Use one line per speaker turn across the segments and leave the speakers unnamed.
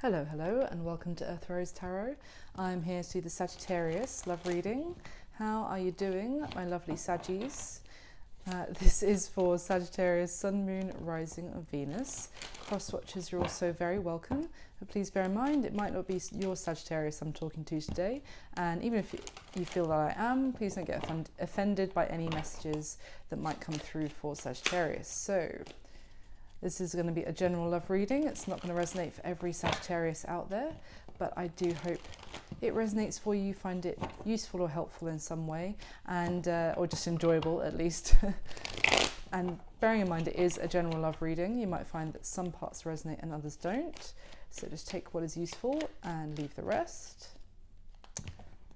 Hello, hello, and welcome to Earth Rose Tarot. I'm here to do the Sagittarius love reading. How are you doing, my lovely Saggies? This is for Sagittarius, Sun, Moon, Rising of Venus. Cross watchers, you're also very welcome. But please bear in mind, it might not be your Sagittarius I'm talking to today. And even if you feel that I am, please don't get offended by any messages that might come through for Sagittarius. So, this is going to be a general love reading. It's not going to resonate for every Sagittarius out there, but I do hope it resonates for you, find it useful or helpful in some way, and or just enjoyable at least. And bearing in mind it is a general love reading, you might find that some parts resonate and others don't. So just take what is useful and leave the rest.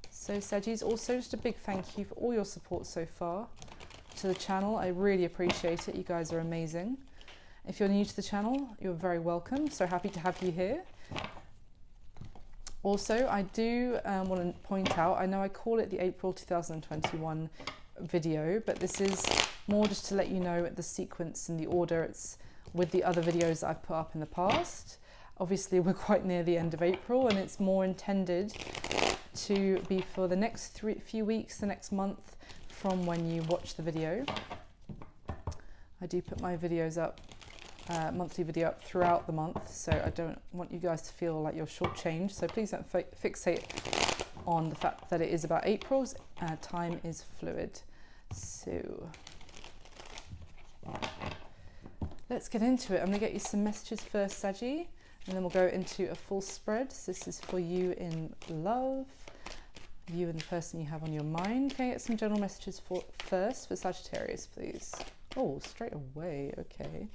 So Saggies, also just a big thank you for all your support so far to the channel. I really appreciate it. You guys are amazing. If you're new to the channel, you're very welcome. So happy to have you here. Also, I do want to point out, I know I call it the April 2021 video, but this is more just to let you know the sequence and the order it's with the other videos that I've put up in the past. Obviously, we're quite near the end of April, and it's more intended to be for the next few weeks, the next month from when you watch the video. I do put my videos up, monthly video up throughout the month, so I don't want you guys to feel like you're shortchanged. So please don't fixate on the fact that it is about April's. Time is fluid. So let's get into it. I'm going to get you some messages first, Saggy, and then we'll go into a full spread. So this is for you in love, you and the person you have on your mind. Can I get some general messages first for Sagittarius, please? Oh, straight away. Okay.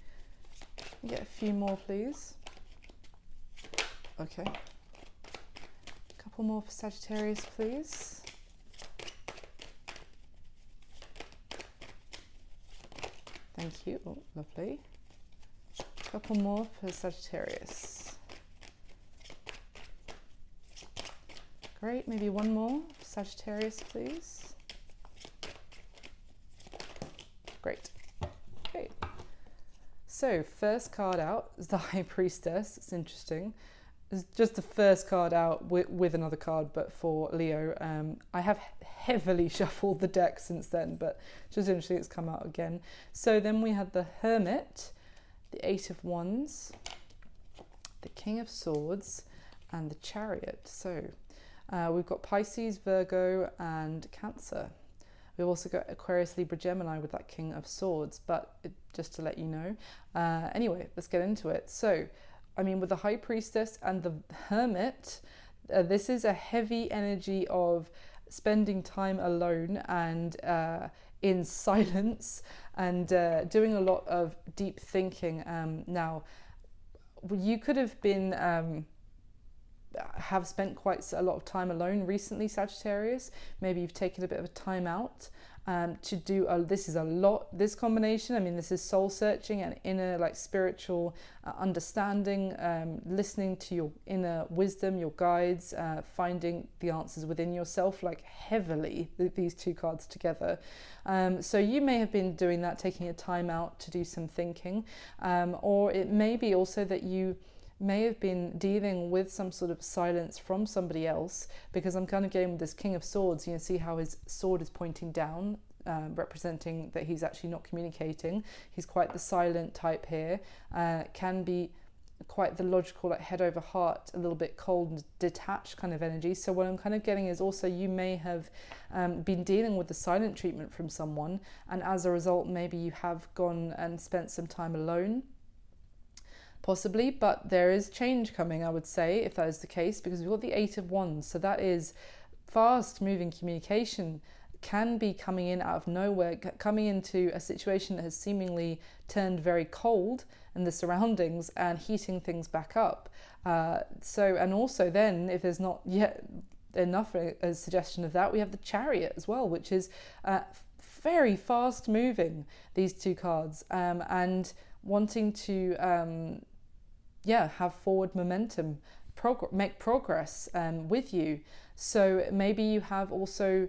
Get a few more, please. Okay. A couple more for Sagittarius, please. Thank you. Oh, lovely. A couple more for Sagittarius. Great. Maybe one more for Sagittarius, please. Great. Okay. So, first card out is the High Priestess. It's interesting. It's just the first card out with another card, but for Leo. I have heavily shuffled the deck since then, but just interesting it's come out again. So then we had the Hermit, the Eight of Wands, the King of Swords, and the Chariot. So we've got Pisces, Virgo, and Cancer. We've also got Aquarius, Libra, Gemini with that King of Swords, but just to let you know. Anyway, let's get into it. So, I mean, with the High Priestess and the Hermit, this is a heavy energy of spending time alone and in silence and doing a lot of deep thinking. Now, you could have been... have spent quite a lot of time alone recently, Sagittarius. Maybe you've taken a bit of a time out to do this combination. I mean, this is soul searching and inner, like, spiritual understanding, listening to your inner wisdom, your guides, finding the answers within yourself, like, heavily, these two cards together. So you may have been doing that, taking a time out to do some thinking, or it may be also that you may have been dealing with some sort of silence from somebody else, because I'm kind of getting with this King of Swords. You can see how his sword is pointing down, representing that he's actually not communicating. He's quite the silent type here, can be quite the logical, like head over heart, a little bit cold and detached kind of energy. So what I'm kind of getting is also you may have been dealing with the silent treatment from someone, and as a result maybe you have gone and spent some time alone, possibly, but there is change coming, I would say, if that is the case, because we've got the Eight of Wands. So that is fast moving communication, can be coming in out of nowhere, coming into a situation that has seemingly turned very cold in the surroundings and heating things back up. And also then, if there's not yet enough a suggestion of that, we have the Chariot as well, which is very fast moving, these two cards, and wanting to have forward momentum, make progress with you. So maybe you have also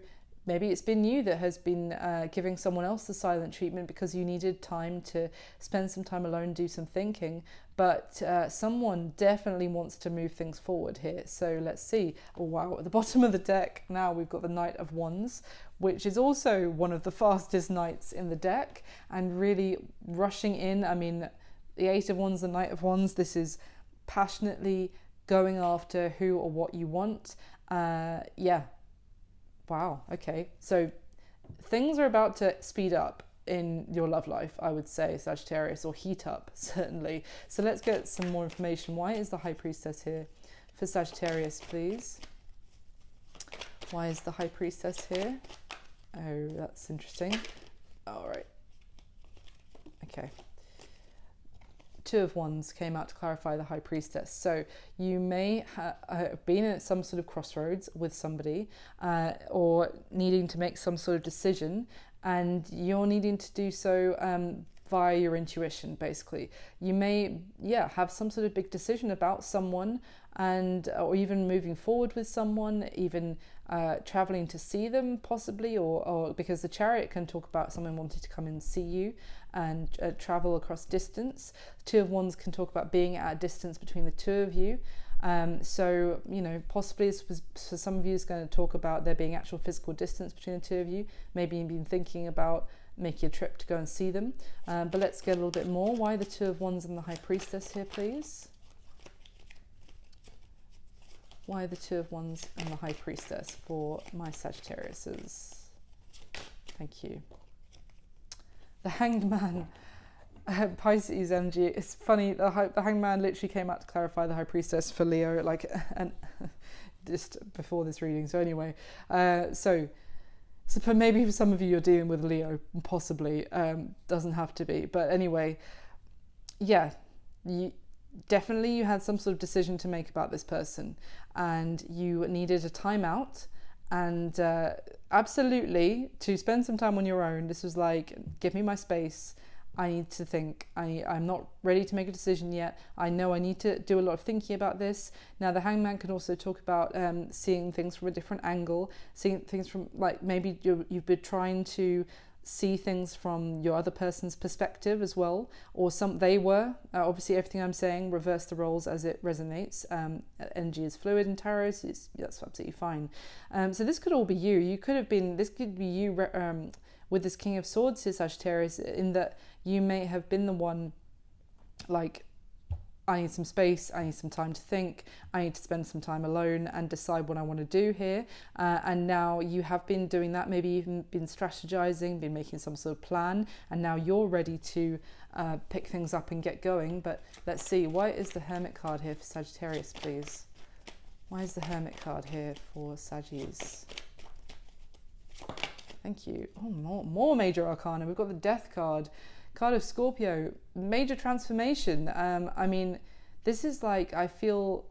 maybe it's been you that has been giving someone else the silent treatment because you needed time to spend some time alone, do some thinking. But someone definitely wants to move things forward here. So let's see. Oh, wow, at the bottom of the deck now we've got the Knight of Wands, which is also one of the fastest knights in the deck and really rushing in. I mean, the Eight of Wands, the Knight of Wands, this is passionately going after who or what you want. Yeah. Wow. Okay. So things are about to speed up in your love life, I would say, Sagittarius, or heat up, certainly. So let's get some more information. Why is the High Priestess here for Sagittarius, please? Why is the High Priestess here? Oh, that's interesting. All right. Okay. Two of Wands came out to clarify the High Priestess. So you may have been at some sort of crossroads with somebody or needing to make some sort of decision, and you're needing to do so via your intuition, basically. You may, have some sort of big decision about someone, and or even moving forward with someone, even traveling to see them possibly, or because the Chariot can talk about someone wanting to come and see you and travel across distance. The Two of Wands can talk about being at a distance between the two of you. So, possibly for some of you it's going to talk about there being actual physical distance between the two of you. Maybe you've been thinking about making a trip to go and see them. But let's get a little bit more. Why the Two of Wands and the High Priestess here, please? Why the Two of Wands and the High Priestess for my Sagittariuses? Thank you. The Hanged Man, Pisces energy. It's funny, the Hanged Man literally came out to clarify the High Priestess for Leo, and just before this reading. So anyway, so for maybe for some of you you're dealing with Leo, possibly, doesn't have to be. But anyway, yeah, definitely you had some sort of decision to make about this person, and you needed a timeout, and absolutely to spend some time on your own. This was like, give me my space. I need to think. I'm not ready to make a decision yet. I know I need to do a lot of thinking about this. Now, the Hangman can also talk about seeing things from a different angle, seeing things from, like, maybe you've been trying to see things from your other person's perspective as well, or they were. Obviously, everything I'm saying, reverse the roles as it resonates. Energy is fluid in tarot, so that's absolutely fine. So this could all be you. This could be you with this King of Swords here, Sagittarius, in that you may have been the one, like, I need some space, I need some time to think, I need to spend some time alone and decide what I want to do here. And now you have been doing that, maybe even been strategizing, been making some sort of plan, and now you're ready to pick things up and get going. But let's see, why is the Hermit card here for Sagittarius, please? Why is the Hermit card here for Sagittarius? Thank you. Oh, more major arcana. We've got the Death card. Card of Scorpio, major transformation. I mean, this is like, I feel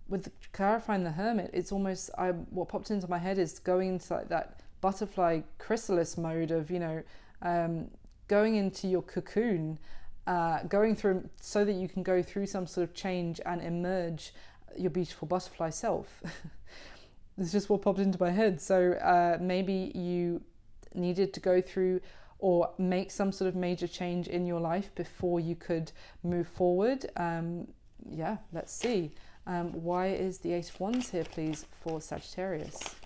with clarifying the Hermit, it's almost, what popped into my head is going into like that butterfly chrysalis mode of, going into your cocoon, going through so that you can go through some sort of change and emerge your beautiful butterfly self. It's just what popped into my head. So maybe you needed to go through or make some sort of major change in your life before you could move forward. Let's see. Why is the Eight of Wands here, please, for Sagittarius?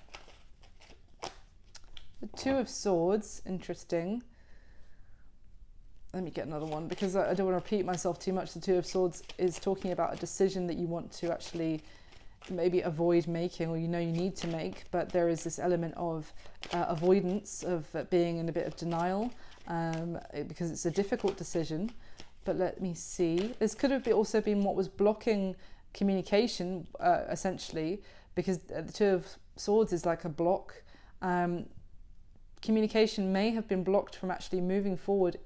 The Two of Swords, interesting. Let me get another one because I don't want to repeat myself too much. The Two of Swords is talking about a decision that you want to actually maybe avoid making, or you need to make, but there is this element of avoidance, of being in a bit of denial, because it's a difficult decision. But let me see, this could have also been what was blocking communication, essentially, because the Two of Swords is like a block. Communication may have been blocked from actually moving forward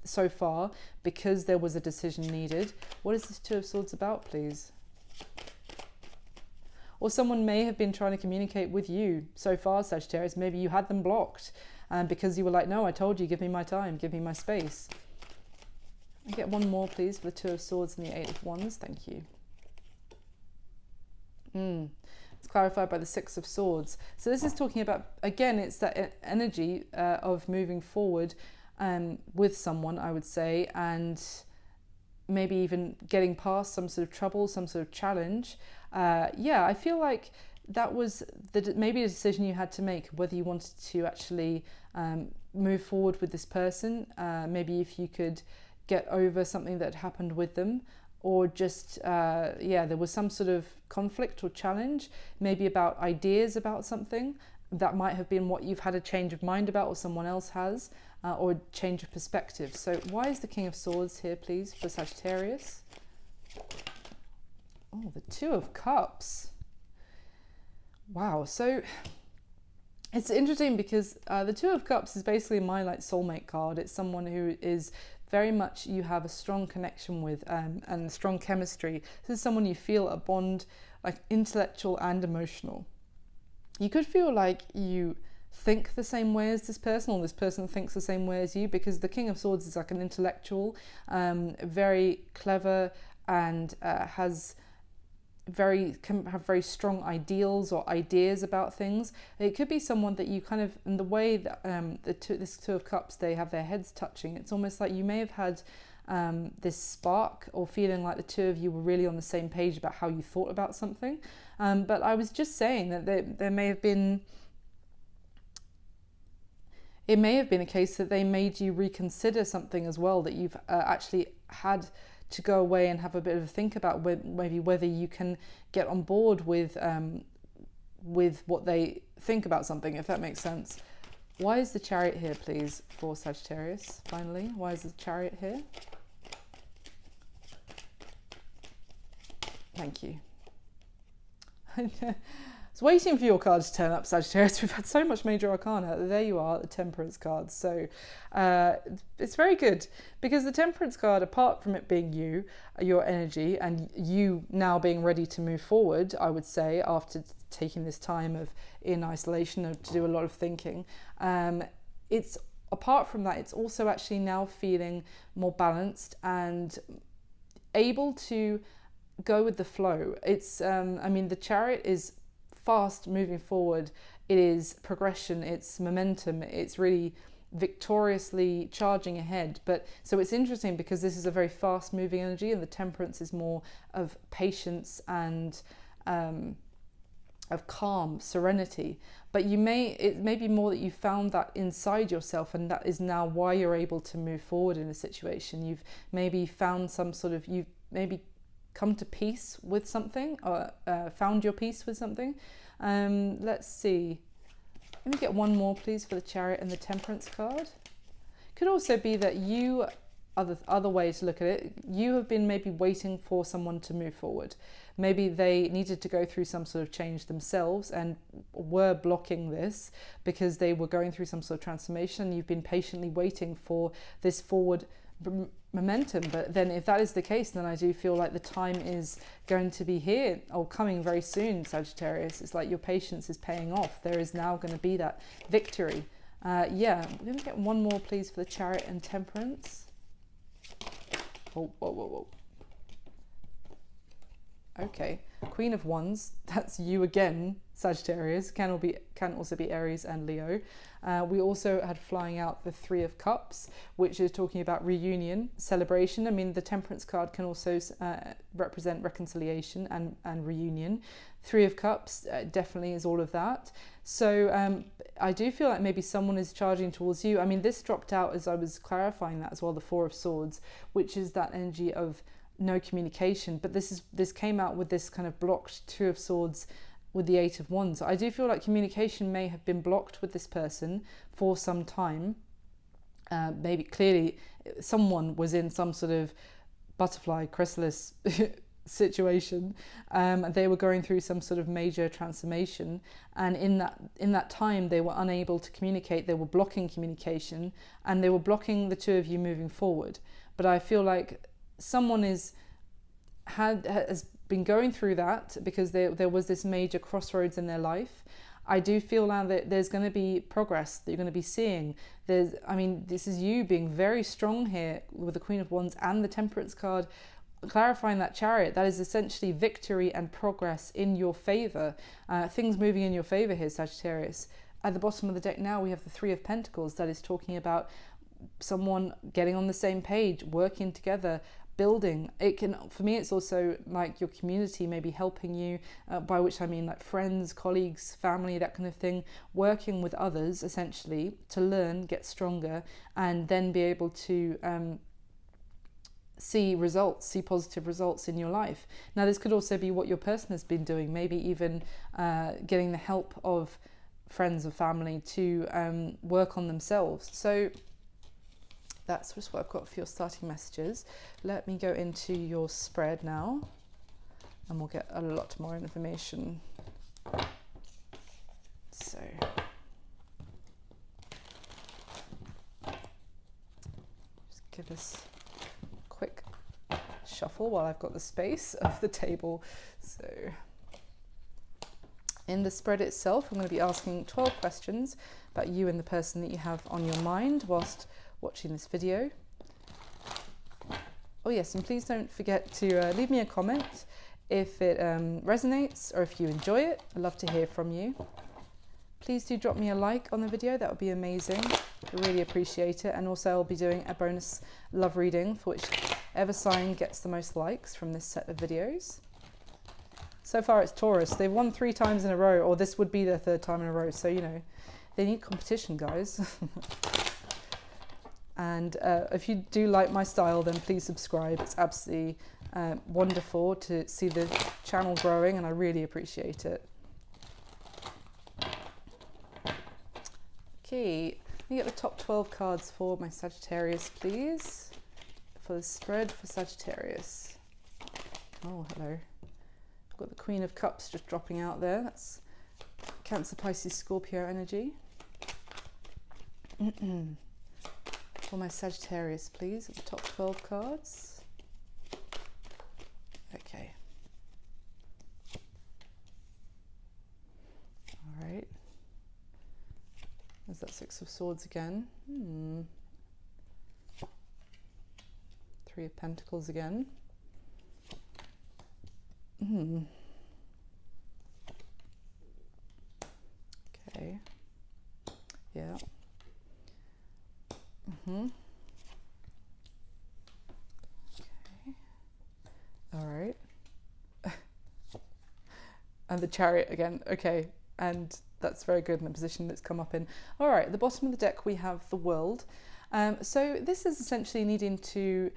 so far because there was a decision needed. What is this Two of Swords about, please? Or someone may have been trying to communicate with you so far, Sagittarius. Maybe you had them blocked because you were like, no, I told you, give me my time, give me my space. I get one more, please, for the Two of Swords and the Eight of Wands. Thank you. It's clarified by the Six of Swords. So this is talking about, again, it's that energy of moving forward with someone, I would say, and maybe even getting past some sort of trouble, some sort of challenge. Yeah, I feel like that was maybe a decision you had to make, whether you wanted to actually move forward with this person, maybe if you could get over something that happened with them, or just, yeah, there was some sort of conflict or challenge, maybe about ideas about something. That might have been what you've had a change of mind about, or someone else has, or a change of perspective. So why is the King of Swords here, please, for Sagittarius? Oh, the Two of Cups. Wow, so it's interesting because the Two of Cups is basically my like soulmate card. It's someone who is very much, you have a strong connection with and strong chemistry. This is someone you feel a bond, like intellectual and emotional. You could feel like you think the same way as this person, or this person thinks the same way as you, because the King of Swords is like an intellectual, very clever, and can have very strong ideals or ideas about things. It could be someone that you kind of, in the way that this Two of Cups, they have their heads touching. It's almost like you may have had this spark, or feeling like the two of you were really on the same page about how you thought about something. But I was just saying that there may have been, it may have been a case that they made you reconsider something as well, that you've actually had to go away and have a bit of a think about maybe whether you can get on board with what they think about something, if that makes sense. Why is the Chariot here, please, for Sagittarius? Finally, why is the Chariot here? Thank you. I was waiting for your card to turn up, Sagittarius. We've had so much major arcana. There you are, the Temperance card. So it's very good, because the Temperance card, apart from it being you, your energy, and you now being ready to move forward, I would say, after taking this time in isolation to do a lot of thinking, it's, apart from that, it's also actually now feeling more balanced and able to go with the flow. It's I mean, the Chariot is fast moving forward, it is progression, it's momentum, it's really victoriously charging ahead. But so it's interesting because this is a very fast moving energy, and the Temperance is more of patience and of calm, serenity. But it may be more that you found that inside yourself, and that is now why you're able to move forward in a situation. You've maybe found you've maybe come to peace with something, or found your peace with something. Let's see. Let me get one more, please, for the Chariot and the Temperance card. Could also be that you, other way to look at it, you have been maybe waiting for someone to move forward. Maybe they needed to go through some sort of change themselves and were blocking this because they were going through some sort of transformation. You've been patiently waiting for this forward momentum. But then if that is the case, then I do feel like the time is going to be here, or coming very soon, Sagittarius. It's like your patience is paying off. There is now going to be that victory. Yeah, let me get one more, please, for the Chariot and Temperance. Whoa, whoa, whoa, whoa. Okay, Queen of Wands, that's you again, Sagittarius, can also be Aries and Leo. We also had flying out the Three of Cups, which is talking about reunion, celebration. I mean, the Temperance card can also represent reconciliation and reunion. Three of Cups definitely is all of that. So I do feel like maybe someone is charging towards you. I mean, this dropped out as I was clarifying that as well, the Four of Swords, which is that energy of no communication. But this came out with this kind of blocked Two of Swords with the Eight of Wands. I do feel like communication may have been blocked with this person for some time. Maybe clearly someone was in some sort of butterfly chrysalis situation. They were going through some sort of major transformation, and in that time they were unable to communicate. They were blocking communication, and they were blocking the two of you moving forward. But I feel like someone has been going through that because there was this major crossroads in their life. I do feel now that there's going to be progress that you're going to be seeing. I mean, this is you being very strong here with the Queen of Wands and the Temperance card, clarifying that Chariot, that is essentially victory and progress in your favor, things moving in your favor here, Sagittarius. At the bottom of the deck now, we have the Three of Pentacles. That is talking about someone getting on the same page, working together, building. It can, for me, it's also like your community maybe helping you, by which I mean like friends, colleagues, family, that kind of thing, working with others essentially to learn, get stronger, and then be able to see results, see positive results in your life. Now, this could also be what your person has been doing, maybe even getting the help of friends or family to work on themselves. So that's just what I've got for your starting messages. Let me go into your spread now, and we'll get a lot more information. So just give this a quick shuffle while I've got the space of the table. So in the spread itself, I'm going to be asking 12 questions about you and the person that you have on your mind whilst watching this video. Oh yes, and please don't forget to leave me a comment if it resonates or if you enjoy it. I'd love to hear from you. Please do drop me a like on the video, that would be amazing. I really appreciate it. And also I'll be doing a bonus love reading for whichever sign gets the most likes from this set of videos. So far it's Taurus. They've won 3 times in a row, or this would be their 3rd time in a row. So, you know, they need competition, guys. And if you do like my style, then please subscribe. It's absolutely wonderful to see the channel growing, and I really appreciate it. Okay, let me get the top 12 cards for my Sagittarius, please. For the spread for Sagittarius. Oh, hello. I've got the Queen of Cups just dropping out there. That's Cancer, Pisces, Scorpio energy. For my Sagittarius, please, at the top 12 cards. Okay. All right. There's that Six of Swords again. Three of Pentacles again. Okay. Yeah. Okay. All right. And the Chariot again. Okay. And that's very good in the position that's come up in. All right. At the bottom of the deck, we have the World. So this is essentially needing to,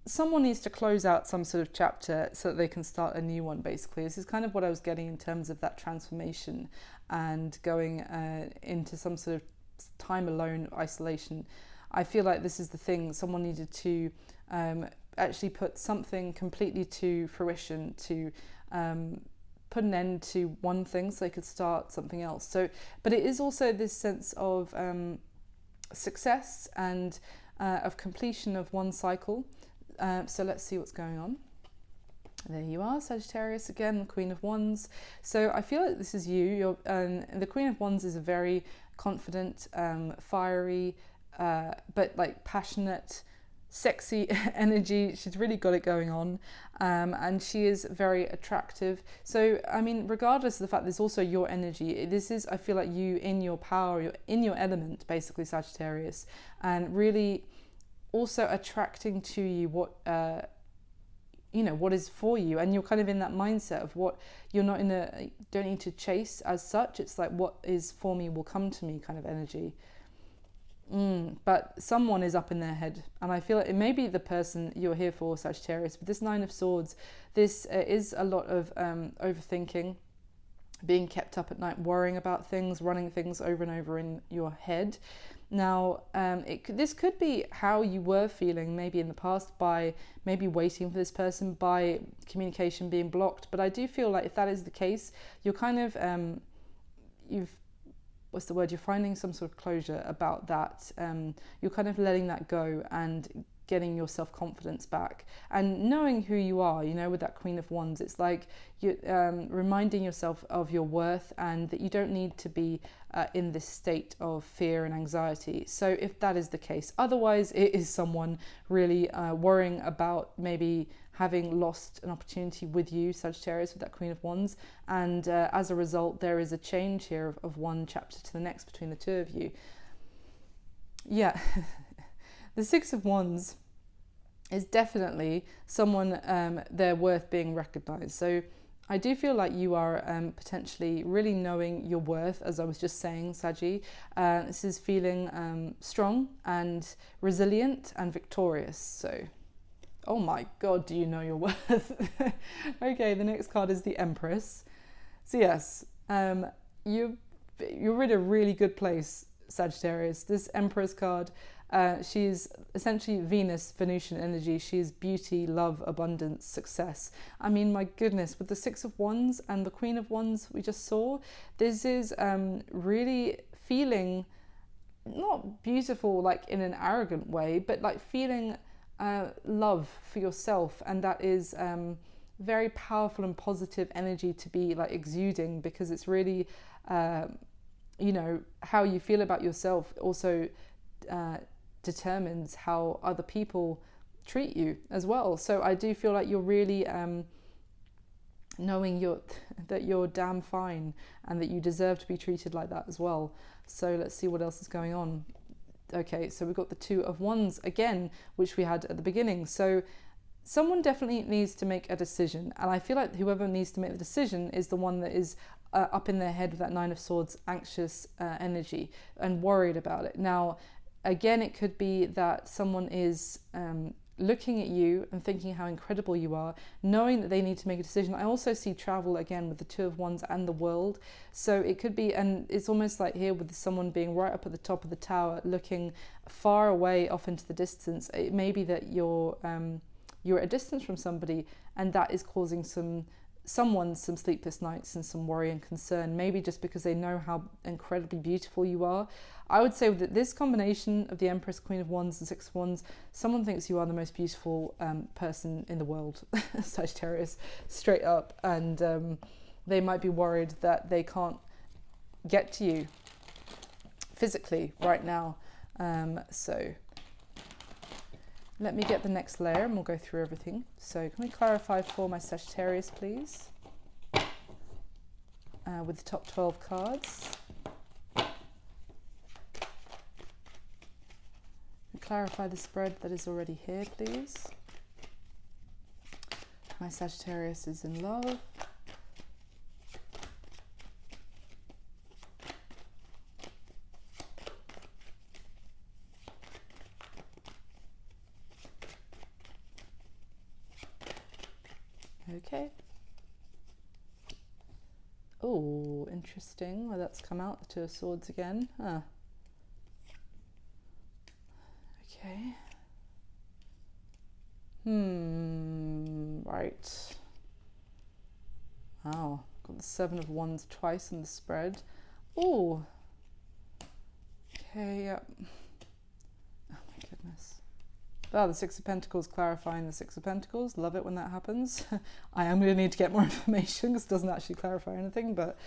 someone needs to close out some sort of chapter so that they can start a new one, basically. This is kind of what I was getting in terms of that transformation and going into some sort of time alone, isolation. I feel like this is the thing. Someone needed to actually put something completely to fruition, to put an end to one thing so they could start something else. So, but it is also this sense of success and of completion of one cycle. So let's see what's going on. There you are, Sagittarius again, Queen of Wands. So I feel like this is you. The Queen of Wands is a very confident, fiery, but like passionate, sexy energy. She's really got it going on, and she is very attractive. So I mean, regardless of the fact there's also your energy, this is, I feel like, you in your power, you're in your element, basically, Sagittarius, and really also attracting to you what what is for you, and you're kind of in that mindset of what you're not in a, don't need to chase as such. It's like, what is for me will come to me kind of energy. But someone is up in their head, and I feel like it may be the person you're here for, Sagittarius. But this Nine of Swords, this is a lot of overthinking, being kept up at night, worrying about things, running things over and over in your head. Now, this could be how you were feeling maybe in the past, by maybe waiting for this person, by communication being blocked. But I do feel like if that is the case, you're kind of, you're finding some sort of closure about that. You're kind of letting that go and getting your self-confidence back and knowing who you are, you know, with that Queen of Wands. It's like you reminding yourself of your worth and that you don't need to be in this state of fear and anxiety. So if that is the case, otherwise it is someone really worrying about maybe having lost an opportunity with you, Sagittarius, with that Queen of Wands, and as a result there is a change here of one chapter to the next between the two of you. Yeah. The Six of Wands is definitely someone, their worth being recognised. So I do feel like you are potentially really knowing your worth, as I was just saying, Saggy. This is feeling strong and resilient and victorious. So, oh my God, do you know your worth? Okay, the next card is the Empress. So yes, you're in a really good place, Sagittarius. This Empress card, she's essentially Venus, Venusian energy. She's beauty, love, abundance, success. I mean, my goodness, with the Six of Wands and the Queen of Wands we just saw, this is really feeling not beautiful like in an arrogant way, but like feeling love for yourself, and that is very powerful and positive energy to be like exuding, because it's really you know, how you feel about yourself also determines how other people treat you as well. So I do feel like you're really knowing that you're damn fine and that you deserve to be treated like that as well. So let's see what else is going on. Okay, so we've got the Two of Wands again, which we had at the beginning. So someone definitely needs to make a decision, and I feel like whoever needs to make the decision is the one that is up in their head with that Nine of Swords, anxious energy and worried about it. Now, again, it could be that someone is looking at you and thinking how incredible you are, knowing that they need to make a decision. I also see travel again with the Two of Wands and the World. So it could be, and it's almost like here with someone being right up at the top of the tower, looking far away off into the distance. It may be that you're at a distance from somebody, and that is causing some sleepless nights and some worry and concern, maybe just because they know how incredibly beautiful you are. I would say that this combination of the Empress, Queen of Wands and Six of Wands, someone thinks you are the most beautiful person in the world, Sagittarius, straight up, and they might be worried that they can't get to you physically right now. So let me get the next layer and we'll go through everything. So can we clarify for my Sagittarius, please? With the top 12 cards. And clarify the spread that is already here, please. My Sagittarius is in love. Okay. Oh, interesting. Well, that's come out, the Two of Swords again. Huh. Okay. Right. Wow. Got the Seven of Wands twice in the spread. Oh. Okay, yep. Oh my goodness. Oh, the Six of Pentacles clarifying the Six of Pentacles. Love it when that happens. I am going to need to get more information because it doesn't actually clarify anything, but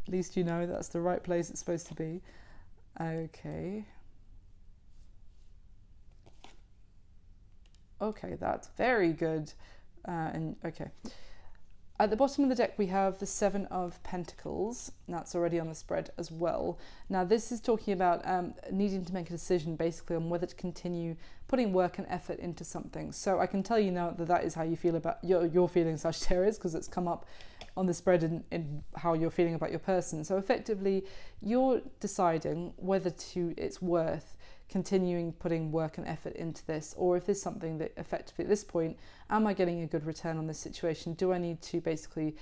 at least you know that's the right place it's supposed to be. Okay. Okay, that's very good. And okay. At the bottom of the deck, we have the Seven of Pentacles. That's already on the spread as well. Now, this is talking about needing to make a decision basically on whether to continue putting work and effort into something. So I can tell you now that that is how you feel about your feelings, Sagittarius, because it's come up on the spread in how you're feeling about your person. So effectively, you're deciding whether it's worth continuing putting work and effort into this, or if there's something that effectively at this point, am I getting a good return on this situation? Do I need to basically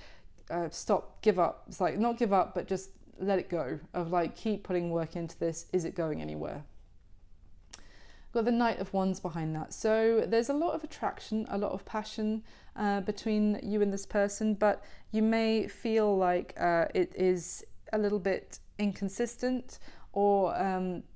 stop, give up? It's like not give up, but just let it go, of like keep putting work into this. Is it going anywhere? Got the Knight of Wands behind that. So there's a lot of attraction, a lot of passion between you and this person, but you may feel like it is a little bit inconsistent, or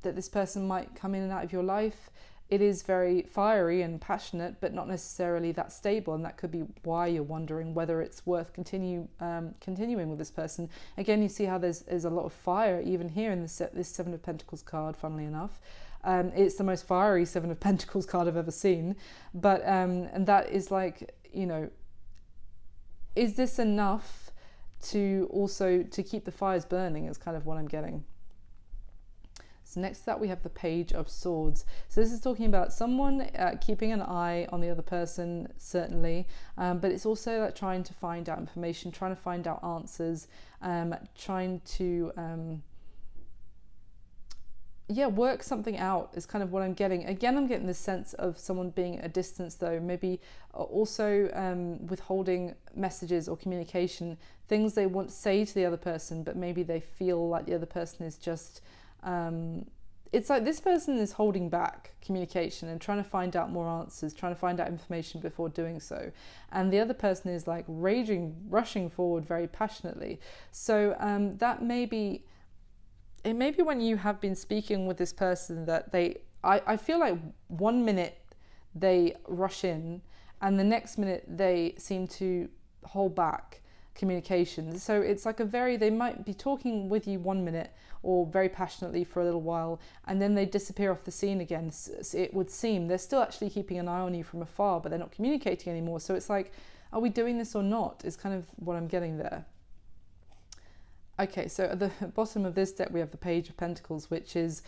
that this person might come in and out of your life it is very fiery and passionate, but not necessarily that stable, and that could be why you're wondering whether it's worth continuing with this person. Again, you see how there's a lot of fire even here in this Seven of Pentacles card, funnily enough. It's the most fiery Seven of Pentacles card I've ever seen, but and that is like, you know, is this enough to also to keep the fires burning, is kind of what I'm getting. So next to that we have the Page of Swords. So this is talking about someone keeping an eye on the other person, certainly, but it's also like trying to find out information, trying to find out answers, trying to work something out is kind of what I'm getting. Again, I'm getting this sense of someone being at a distance, though, maybe also withholding messages or communication, things they want to say to the other person, but maybe they feel like the other person is just it's like this person is holding back communication and trying to find out more answers, trying to find out information before doing so, and the other person is like rushing forward very passionately. So that may be, it may be when you have been speaking with this person that I feel like 1 minute they rush in and the next minute they seem to hold back communication. So it's like they might be talking with you 1 minute or very passionately for a little while, and then they disappear off the scene again. It would seem they're still actually keeping an eye on you from afar, but they're not communicating anymore. So it's like, are we doing this or not, is kind of what I'm getting there. Okay, so at the bottom of this deck we have the Page of Pentacles, which is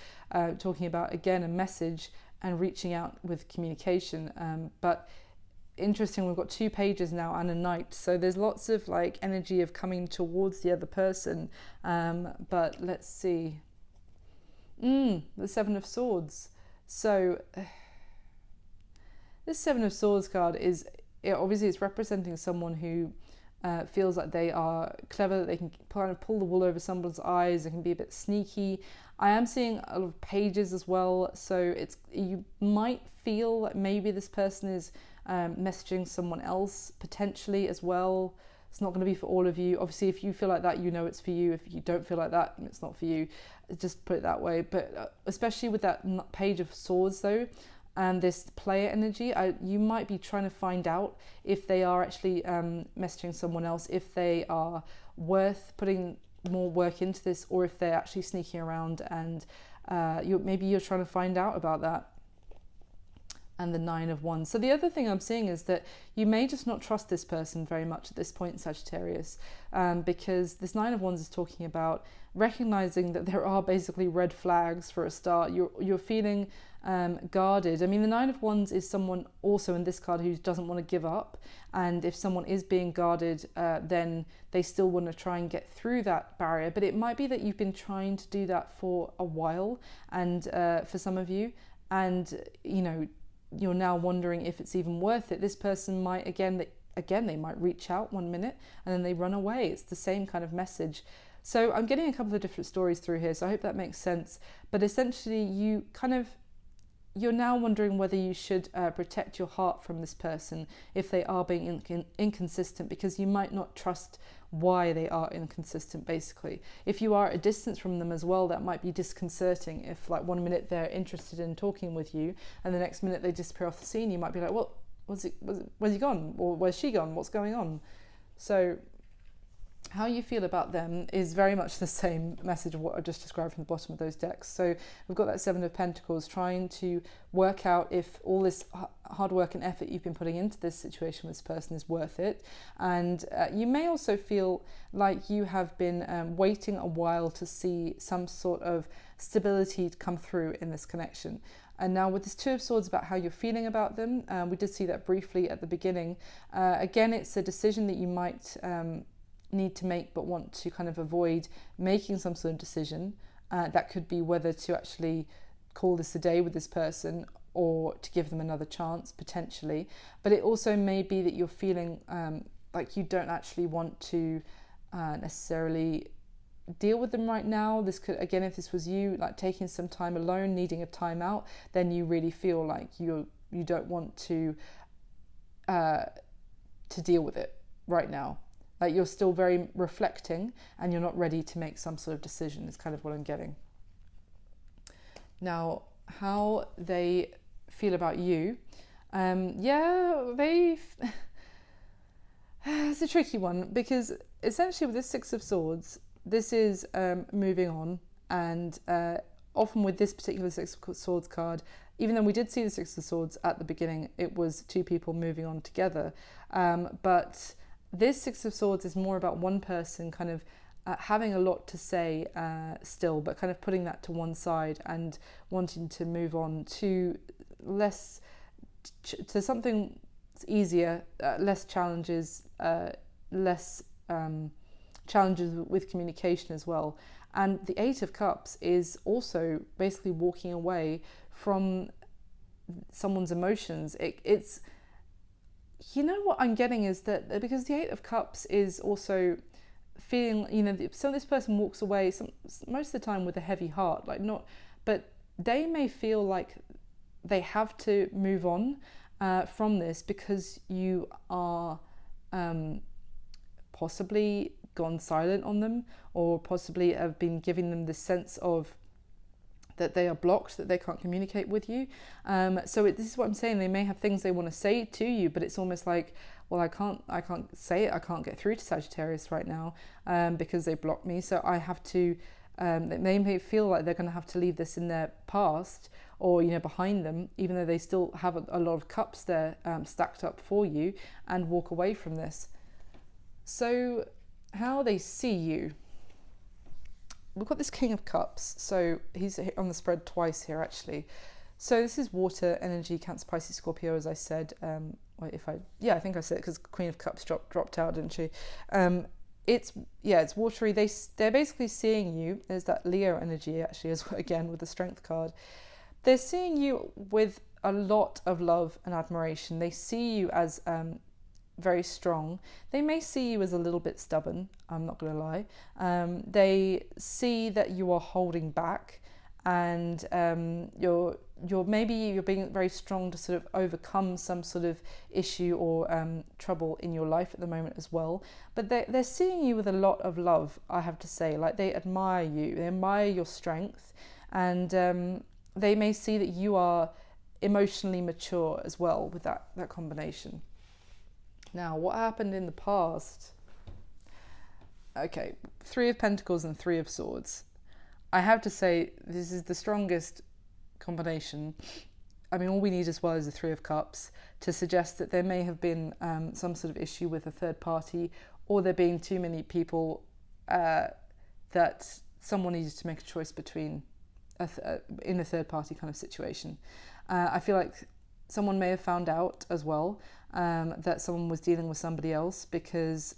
talking about, again, a message and reaching out with communication. But interesting, we've got 2 pages now and a Knight, so there's lots of like energy of coming towards the other person. But let's see, the Seven of Swords. So this Seven of Swords card is, obviously it's representing someone who feels like they are clever, that they can kind of pull the wool over someone's eyes, they can be a bit sneaky. I am seeing a lot of pages as well, so you might feel like maybe this person is messaging someone else potentially as well. It's not going to be for all of you. Obviously, if you feel like that, you know it's for you. If you don't feel like that, it's not for you. Just put it that way. But especially with that Page of Swords, though, and this player energy, you might be trying to find out if they are actually messaging someone else, if they are worth putting more work into this, or if they're actually sneaking around, and maybe you're trying to find out about that. And the Nine of Wands. So the other thing I'm seeing is that you may just not trust this person very much at this point, Sagittarius, because this Nine of Wands is talking about recognizing that there are basically red flags for a start. You're feeling guarded. I mean, the Nine of Wands is someone also in this card who doesn't want to give up, and if someone is being guarded, then they still want to try and get through that barrier. But it might be that you've been trying to do that for a while, and for some of you, and you know, you're now wondering if it's even worth it. This person might, again, they might reach out 1 minute and then they run away. It's the same kind of message. So I'm getting a couple of different stories through here, so I hope that makes sense. But essentially, you're now wondering whether you should protect your heart from this person if they are being inconsistent, because you might not trust why they are inconsistent, basically. If you are at a distance from them as well, that might be disconcerting. If like 1 minute they're interested in talking with you and the next minute they disappear off the scene, you might be like, well, where's he gone? Or where's she gone? What's going on? So how you feel about them is very much the same message of what I just described from the bottom of those decks. So we've got that Seven of Pentacles, trying to work out if all this hard work and effort you've been putting into this situation with this person is worth it. And you may also feel like you have been waiting a while to see some sort of stability to come through in this connection. And now with this Two of Swords, about how you're feeling about them, we did see that briefly at the beginning. Again, it's a decision that you might need to make but want to kind of avoid making some sort of decision. That could be whether to actually call this a day with this person or to give them another chance, potentially. But it also may be that you're feeling like you don't actually want to necessarily deal with them right now. This could, again, if this was you, like taking some time alone, needing a time out, then you really feel like you don't want to deal with it right now. Like you're still very reflecting and you're not ready to make some sort of decision, is kind of what I'm getting. Now, how they feel about you. Yeah, they. It's a tricky one, because essentially with this Six of Swords, this is moving on, and often with this particular Six of Swords card, even though we did see the Six of Swords at the beginning, it was two people moving on together. But this Six of Swords is more about one person kind of having a lot to say still, but kind of putting that to one side and wanting to move on to to something easier, less challenges, less challenges with communication as well. And the Eight of Cups is also basically walking away from someone's emotions. It's, you know, what I'm getting is that because the Eight of Cups is also feeling, you know, so this person walks away most of the time with a heavy heart, but they may feel like they have to move on from this because you are possibly gone silent on them, or possibly have been giving them the sense of that they are blocked, that they can't communicate with you. So this is what I'm saying. They may have things they want to say to you, but it's almost like, well, I can't say it. I can't get through to Sagittarius right now because they blocked me. So I have to. They may feel like they're going to have to leave this in their past, or, you know, behind them, even though they still have a lot of cups there stacked up for you, and walk away from this. So how they see you. We've got this King of Cups, so he's on the spread twice here actually. So this is water energy, Cancer, Pisces, Scorpio, as I said. I think I said it because Queen of Cups dropped out, didn't she? It's watery. They're basically seeing you. There's that Leo energy actually, as well, again with the Strength card. They're seeing you with a lot of love and admiration. They see you as very strong. They may see you as a little bit stubborn, I'm not going to lie. They see that you are holding back, and you're being very strong to sort of overcome some sort of issue or trouble in your life at the moment as well. But they're seeing you with a lot of love, I have to say. Like, they admire you, they admire your strength, and they may see that you are emotionally mature as well with that combination. Now, what happened in the past? Okay, Three of Pentacles and Three of Swords. I have to say, this is the strongest combination. I mean, all we need as well is the Three of Cups to suggest that there may have been some sort of issue with a third party, or there being too many people that someone needed to make a choice between in a third party kind of situation. I feel like someone may have found out as well that someone was dealing with somebody else, because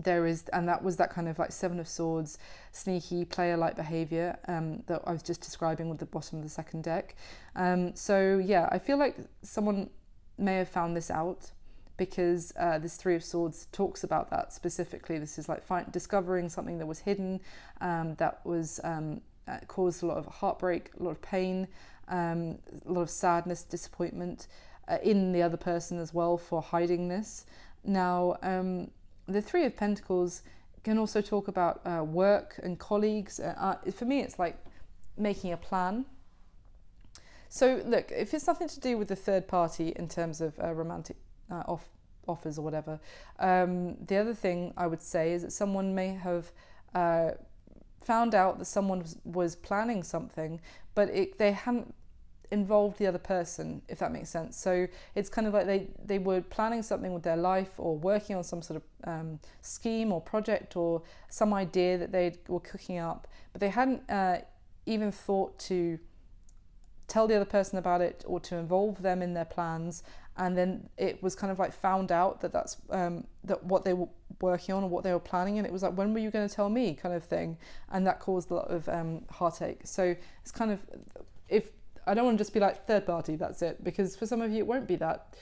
that was that kind of like Seven of Swords, sneaky player-like behavior that I was just describing with the bottom of the second deck. So yeah, I feel like someone may have found this out, because this Three of Swords talks about that specifically. This is like discovering something that was hidden, that was caused a lot of heartbreak, a lot of pain, a lot of sadness, disappointment in the other person as well for hiding this. Now, the Three of Pentacles can also talk about work and colleagues. For me, it's like making a plan. So look, if it's nothing to do with the third party in terms of romantic offers or whatever, the other thing I would say is that someone may have found out that someone was planning something, but they hadn't involved the other person, if that makes sense. So it's kind of like they were planning something with their life, or working on some sort of scheme or project or some idea that they were cooking up, but they hadn't even thought to tell the other person about it or to involve them in their plans. And then it was kind of like found out that that's that what they were working on or what they were planning, and it was like, when were you going to tell me, kind of thing, and that caused a lot of heartache. So it's kind of, if I don't want to just be like third party, that's it, because for some of you it won't be that.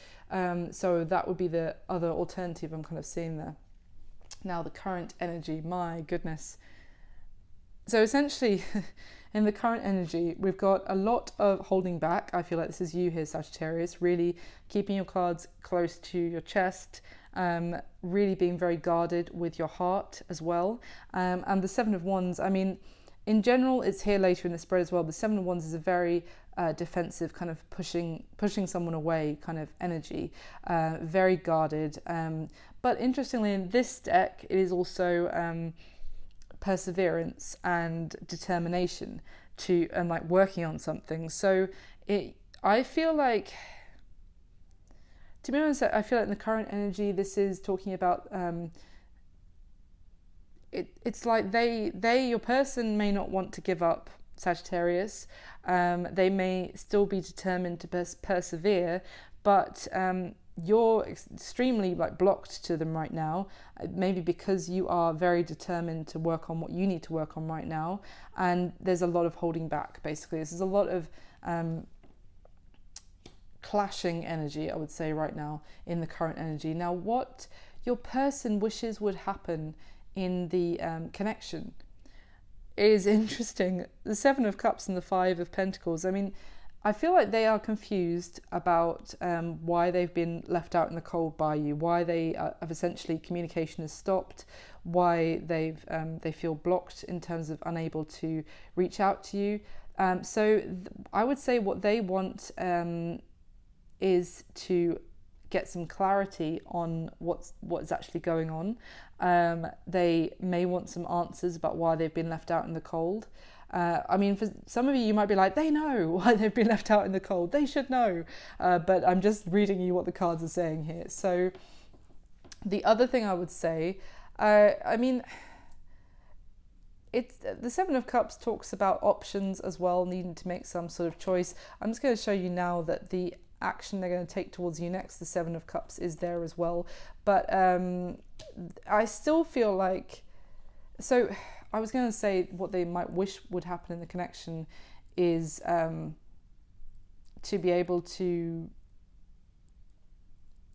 So that would be the other alternative I'm kind of seeing there. Now, the current energy, my goodness. So essentially, in the current energy, we've got a lot of holding back. I feel like this is you here, Sagittarius, really keeping your cards close to your chest, really being very guarded with your heart as well. And the Seven of Wands, I mean, In general, it's here later in the spread as well. The Seven of Wands is a very defensive, kind of pushing someone away kind of energy, very guarded. But interestingly, in this deck, it is also perseverance and determination and like working on something. So I feel like, to be honest, I feel like in the current energy, this is talking about it's like your person may not want to give up, Sagittarius. They may still be determined to persevere, but you're extremely like blocked to them right now, maybe because you are very determined to work on what you need to work on right now, and there's a lot of holding back. Basically, this is a lot of clashing energy, I would say, right now in the current energy. Now, what your person wishes would happen in the connection is interesting. The Seven of Cups and the Five of Pentacles. I mean, I feel like they are confused about why they've been left out in the cold by you, why they have essentially communication has stopped, why they feel blocked in terms of unable to reach out to you. So I would say what they want is to get some clarity on what's actually going on. They may want some answers about why they've been left out in the cold. I mean, for some of you, you might be like, they know why they've been left out in the cold. They should know. But I'm just reading you what the cards are saying here. So the other thing I would say, I mean, it's the Seven of Cups talks about options as well, needing to make some sort of choice. I'm just going to show you now that the action they're going to take towards you next, the Seven of Cups, is there as well. But I still feel like, so I was going to say what they might wish would happen in the connection is to be able to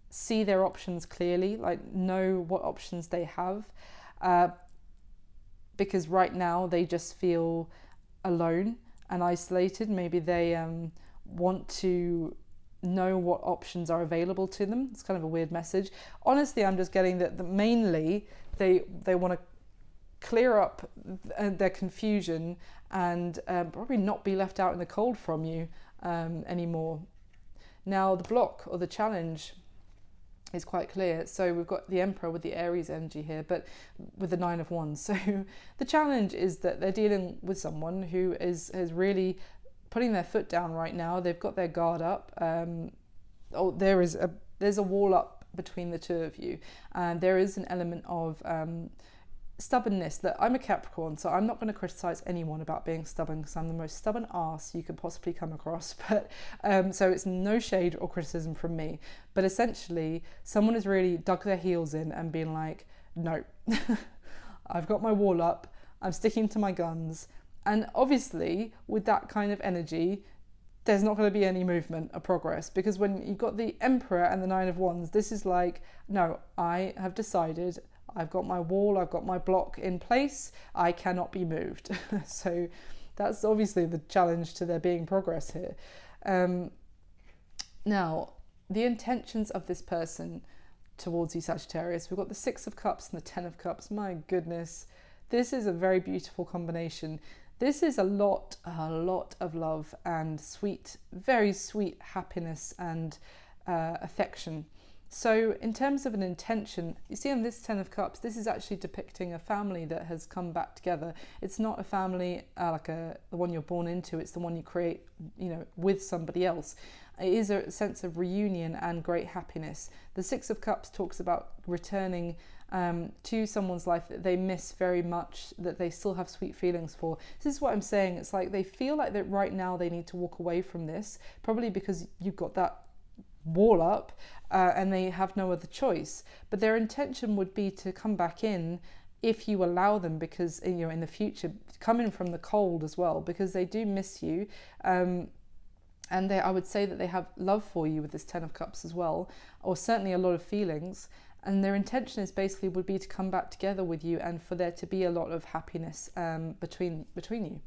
see their options clearly, like know what options they have, because right now they just feel alone and isolated. Maybe they want to know what options are available to them. It's kind of a weird message. Honestly, I'm just getting that mainly they want to clear up their confusion and probably not be left out in the cold from you anymore. Now, the block or the challenge is quite clear. So we've got the Emperor with the Aries energy here, but with the Nine of Wands. So the challenge is that they're dealing with someone who is really putting their foot down right now. They've got their guard up. There's a wall up between the two of you, and there is an element of stubbornness. That I'm a Capricorn, so I'm not going to criticize anyone about being stubborn, because I'm the most stubborn ass you could possibly come across. But so it's no shade or criticism from me, but essentially someone has really dug their heels in and been like, no, I've got my wall up, I'm sticking to my guns. And obviously with that kind of energy, there's not going to be any movement or progress, because when you've got the Emperor and the Nine of Wands, this is like, no, I have decided, I've got my wall, I've got my block in place, I cannot be moved. So that's obviously the challenge to there being progress here. Now, the intentions of this person towards you, Sagittarius, we've got the Six of Cups and the Ten of Cups. My goodness, this is a very beautiful combination. This is a lot of love and very sweet happiness and affection. So in terms of an intention, you see on this Ten of Cups, this is actually depicting a family that has come back together. It's not a family like the one you're born into, it's the one you create, with somebody else. It is a sense of reunion and great happiness. The Six of Cups talks about returning to someone's life that they miss very much, that they still have sweet feelings for. This is what I'm saying. It's like they feel like that right now they need to walk away from this, probably because you've got that wall up and they have no other choice. But their intention would be to come back in if you allow them, because in the future, come in from the cold as well, because they do miss you. And I would say that they have love for you with this Ten of Cups as well, or certainly a lot of feelings. And their intention is basically would be to come back together with you and for there to be a lot of happiness between you.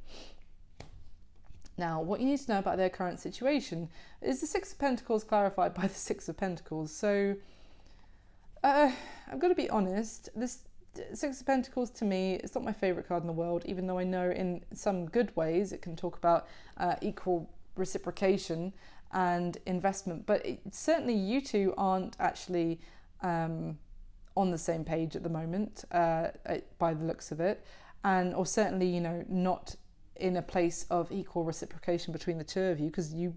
Now, what you need to know about their current situation is the Six of Pentacles clarified by the Six of Pentacles. So I'm going to be honest, this Six of Pentacles to me, it's not my favourite card in the world, even though I know in some good ways it can talk about equal reciprocation and investment. But certainly you two aren't actually on the same page at the moment, by the looks of it. And or certainly, you know, not in a place of equal reciprocation between the two of you, because you're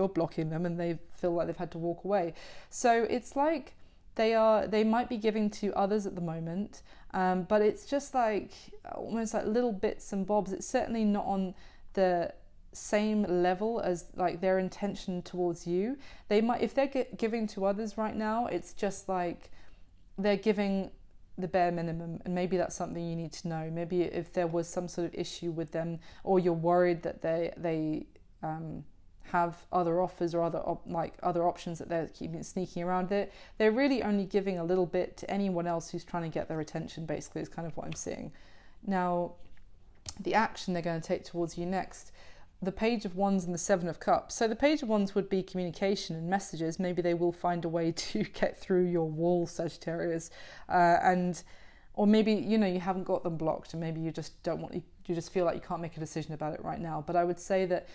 blocking them and they feel like they've had to walk away. So it's like they might be giving to others at the moment, but it's just like almost like little bits and bobs. It's certainly not on the same level as like their intention towards you. They might, if they're giving to others right now, it's just like they're giving the bare minimum, and maybe that's something you need to know. Maybe if there was some sort of issue with them, or you're worried that they have other offers or other options that they're keeping sneaking around it, they're really only giving a little bit to anyone else who's trying to get their attention, basically, is kind of what I'm seeing. Now, the action they're going to take towards you next, the Page of Wands and the Seven of Cups. So the Page of Wands would be communication and messages. Maybe they will find a way to get through your wall, Sagittarius, or maybe, you know, you haven't got them blocked, and maybe you just don't want, you just feel like you can't make a decision about it right now. But I would say that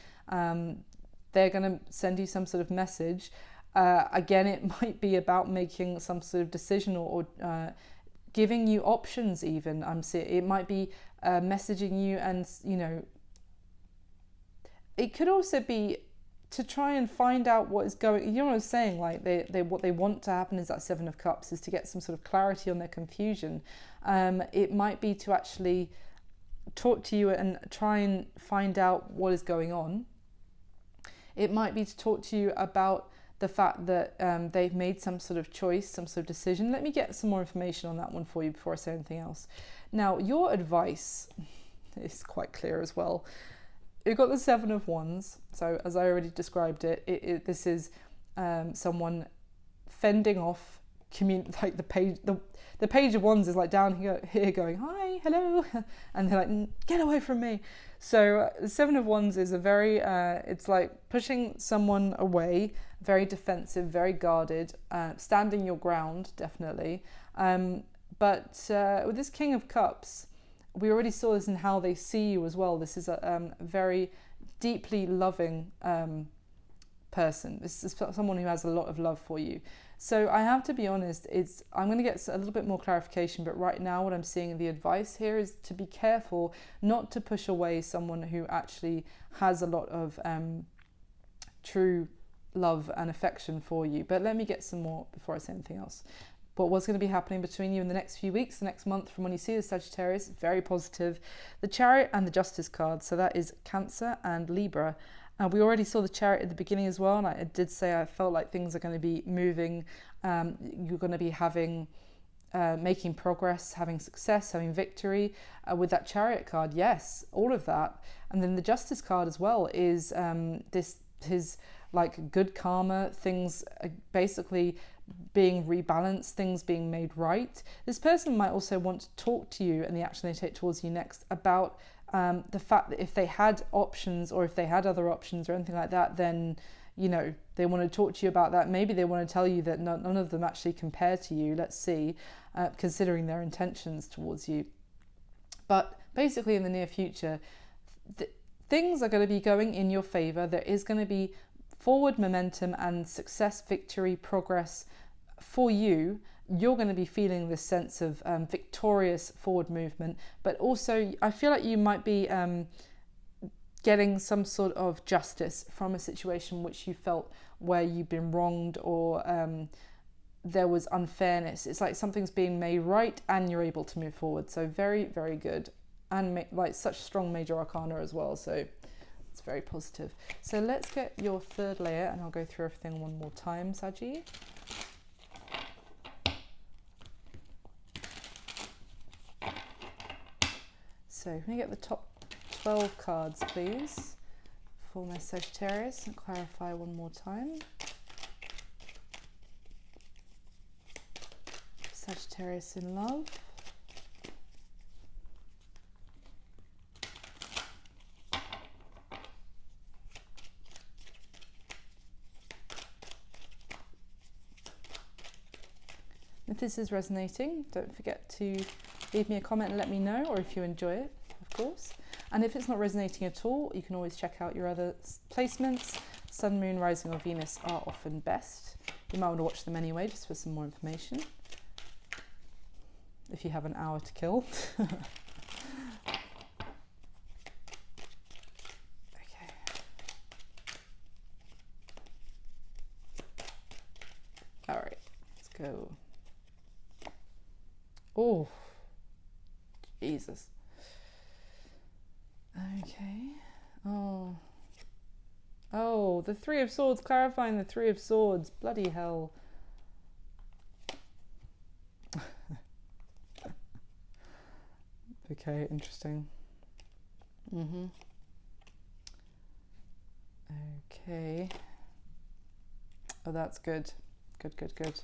they're going to send you some sort of message. Again, it might be about making some sort of decision, or giving you options. Even it might be messaging you, and you know. It could also be to try and find out what is going. You know what I'm saying? Like what they want to happen is that Seven of Cups is to get some sort of clarity on their confusion. It might be to actually talk to you and try and find out what is going on. It might be to talk to you about the fact that they've made some sort of choice, some sort of decision. Let me get some more information on that one for you before I say anything else. Now, your advice is quite clear as well. You've got the Seven of Wands. So as I already described this is someone fending off, like the Page of Wands is like down here going, hi, hello, and they're like, get away from me. So the Seven of Wands is a very, it's like pushing someone away, very defensive, very guarded, standing your ground, definitely. But with this King of Cups, we already saw this in how they see you as well. This is a very deeply loving person. This is someone who has a lot of love for you. So I have to be honest, I'm going to get a little bit more clarification, but right now what I'm seeing in the advice here is to be careful not to push away someone who actually has a lot of true love and affection for you. But let me get some more before I say anything else. But what's going to be happening between you in the next few weeks, the next month, from when you see the Sagittarius, very positive. The Chariot and the Justice card, so that is Cancer and Libra. We already saw the Chariot at the beginning as well, and I did say I felt like things are going to be moving. You're going to be making progress, having success, having victory. With that Chariot card, yes, all of that. And then the Justice card as well is his like good karma, things basically being rebalanced, things being made right. This person might also want to talk to you, and the action they take towards you next, about the fact that if they had options, or if they had other options or anything like that, then, you know, they want to talk to you about that. Maybe they want to tell you that none of them actually compare to you. Let's see, considering their intentions towards you. But basically in the near future, things are going to be going in your favor. There is going to be forward momentum and success, victory, progress for you. You're going to be feeling this sense of victorious forward movement, but also I feel like you might be getting some sort of justice from a situation which you felt where you've been wronged, or there was unfairness. It's like something's being made right and you're able to move forward. So very, very good. And like such strong major arcana as well. So it's very positive. So let's get your third layer, and I'll go through everything one more time, Saji. So can we get the top 12 cards, please, for my Sagittarius, and clarify one more time. Sagittarius in love. If this is resonating, don't forget to leave me a comment and let me know, or if you enjoy it, of course. And if it's not resonating at all, you can always check out your other placements. Sun, Moon, Rising or Venus are often best. You might want to watch them anyway, just for some more information, if you have an hour to kill. Okay. All right, let's go. Oh, Jesus. Okay. Oh, the Three of Swords, clarifying the Three of Swords. Bloody hell. Okay, interesting. Okay. Oh, that's good. Good.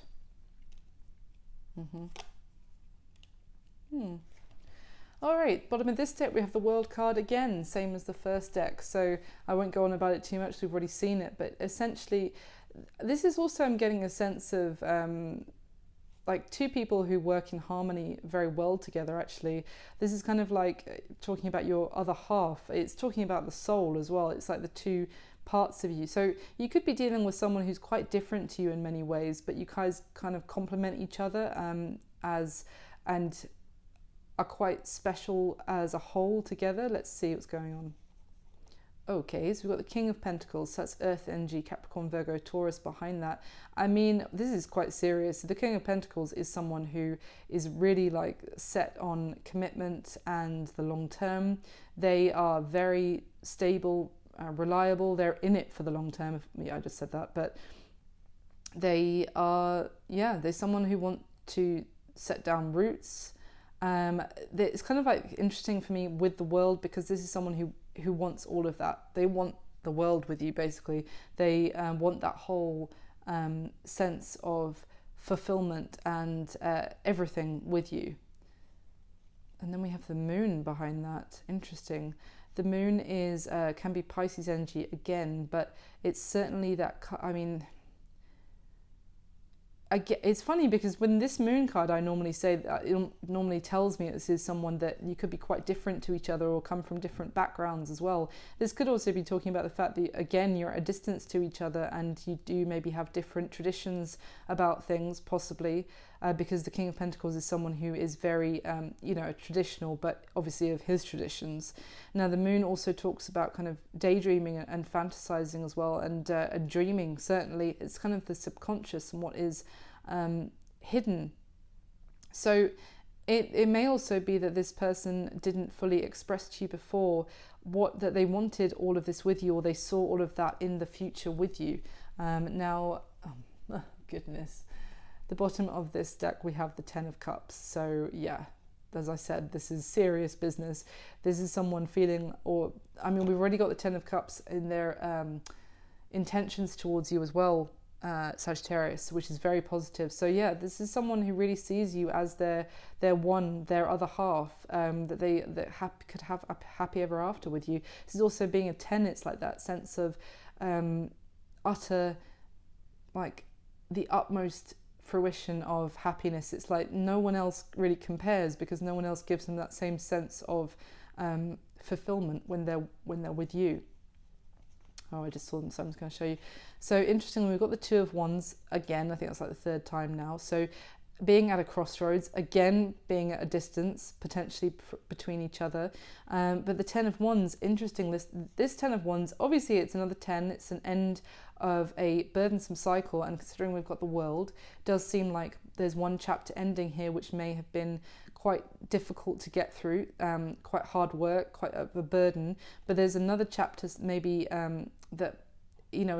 All right, bottom of this deck we have the World card again, same as the first deck, so I won't go on about it too much, we've already seen it, but essentially this is also, I'm getting a sense of like two people who work in harmony very well together. Actually, this is kind of like talking about your other half. It's talking about the soul as well. It's like the two parts of you. So you could be dealing with someone who's quite different to you in many ways, but you guys kind of complement each other and are quite special as a whole together. Let's see what's going on. Okay, so we've got the King of Pentacles, so that's Earth energy, Capricorn, Virgo, Taurus behind that. I mean, this is quite serious. The King of Pentacles is someone who is really like set on commitment and the long term. They are very stable, reliable. They're in it for the long term. Yeah, I just said that, but they are, yeah, they're someone who want to set down roots. It's kind of like interesting for me with the World, because this is someone who wants all of that. They want the world with you, basically. They want that whole sense of fulfillment and everything with you. And then we have the Moon behind that. Interesting. The Moon is can be Pisces energy again, but it's certainly that, I mean, it's funny because when this Moon card, I normally say that it normally tells me this is someone that you could be quite different to each other or come from different backgrounds as well. This could also be talking about the fact that, again, you're at a distance to each other and you do maybe have different traditions about things, possibly, because the King of Pentacles is someone who is very, traditional, but obviously of his traditions. Now, the Moon also talks about kind of daydreaming and fantasizing as well, and dreaming, certainly. It's kind of the subconscious and what is hidden. So it may also be that this person didn't fully express to you before that they wanted all of this with you, or they saw all of that in the future with you. Now, goodness, the bottom of this deck we have the Ten of Cups. So yeah, as I said, this is serious business. This is someone feeling, or I mean, we've already got the Ten of Cups in their intentions towards you as well, Sagittarius, which is very positive. So yeah, this is someone who really sees you as their one, their other half, could have a happy ever after with you. This is also being a 10, it's like that sense of utter, like the utmost fruition of happiness. It's like no one else really compares, because no one else gives them that same sense of fulfillment when they're with you. Oh, I just saw them, so I'm just going to show you. So interestingly, we've got the Two of Wands again. I think that's like the third time now. So being at a crossroads, again, being at a distance, potentially between each other. But the Ten of Wands, interesting, this Ten of Wands, obviously it's another 10. It's an end of a burdensome cycle. And considering we've got the World, it does seem like there's one chapter ending here, which may have been quite difficult to get through, quite hard work, quite a burden. But there's another chapter maybe that, you know,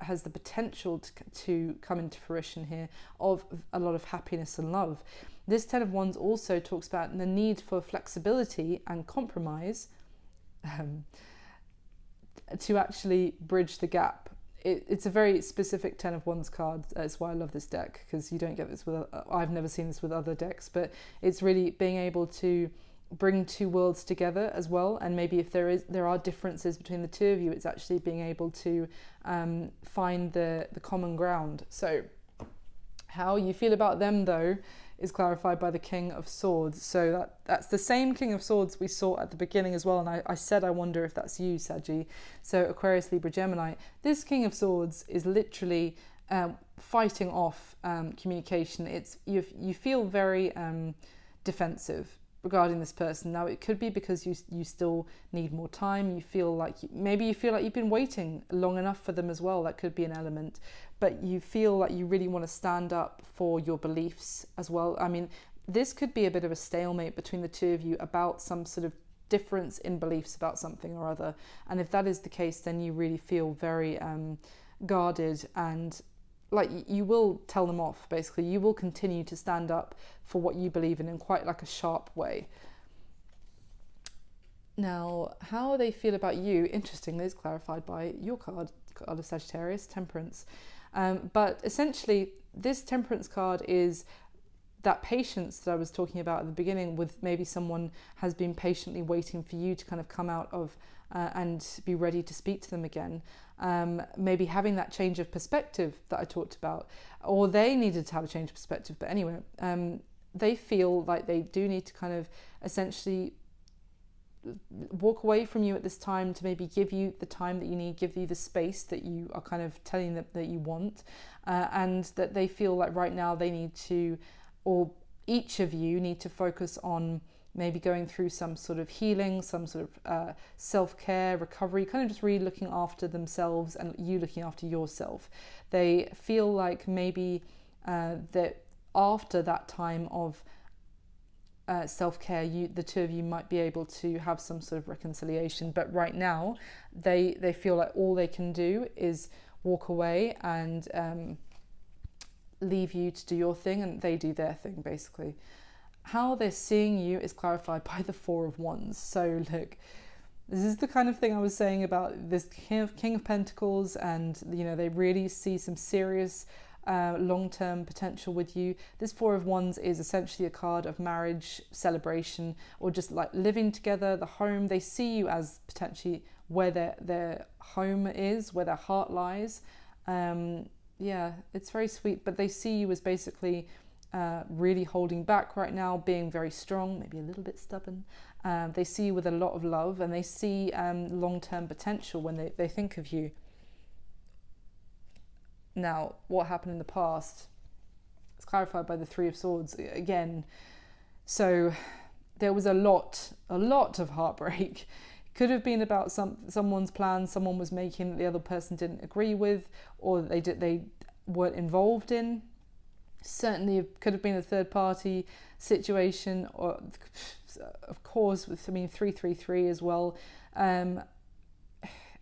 has the potential to come into fruition here, of a lot of happiness and love. This Ten of Wands also talks about the need for flexibility and compromise to actually bridge the gap. It's a very specific Ten of Wands card. That's why I love this deck, because you don't get this with, I've never seen this with other decks, but it's really being able to bring two worlds together as well. And maybe if there are differences between the two of you, it's actually being able to find the common ground. So how you feel about them, though, is clarified by the King of Swords. So that's the same King of Swords we saw at the beginning as well. And I said, I wonder if that's you, Saggy. So Aquarius, Libra, Gemini. This King of Swords is literally fighting off communication. You feel very defensive regarding this person. Now, it could be because you still need more time. You feel like maybe you feel like you've been waiting long enough for them as well. That could be an element. But you feel like you really want to stand up for your beliefs as well. I mean, this could be a bit of a stalemate between the two of you about some sort of difference in beliefs about something or other. And if that is the case, then you really feel very guarded, and like you will tell them off. Basically, you will continue to stand up for what you believe in quite like a sharp way. Now, how they feel about you, interestingly, is clarified by your card of Sagittarius, Temperance. But essentially, this Temperance card is that patience that I was talking about at the beginning, with maybe someone has been patiently waiting for you to kind of come out of and be ready to speak to them again. Maybe having that change of perspective that I talked about, or they needed to have a change of perspective. But anyway, they feel like they do need to kind of essentially walk away from you at this time to maybe give you the time that you need, give you the space that you are kind of telling them that you want, and that they feel like right now they need to, or each of you need to focus on maybe going through some sort of healing, some sort of self-care, recovery, kind of just really looking after themselves and you looking after yourself. They feel like maybe that after that time of self-care, the two of you might be able to have some sort of reconciliation. But right now, they feel like all they can do is walk away and leave you to do your thing, and they do their thing, basically. How they're seeing you is clarified by the Four of Wands. So look, this is the kind of thing I was saying about this King of Pentacles, and they really see some serious long-term potential with you. This Four of Wands is essentially a card of marriage, celebration, or just like living together, the home. They see you as potentially where their home is, where their heart lies. Yeah, it's very sweet, but they see you as basically really holding back right now, being very strong, maybe a little bit stubborn. They see you with a lot of love, and they see long-term potential when they think of you. Now, what happened in the past is clarified by the Three of Swords again. So there was a lot of heartbreak. It could have been about someone's plan someone was making that the other person didn't agree with, or they weren't involved in. Certainly it could have been a third party situation, or of course with 333 as well.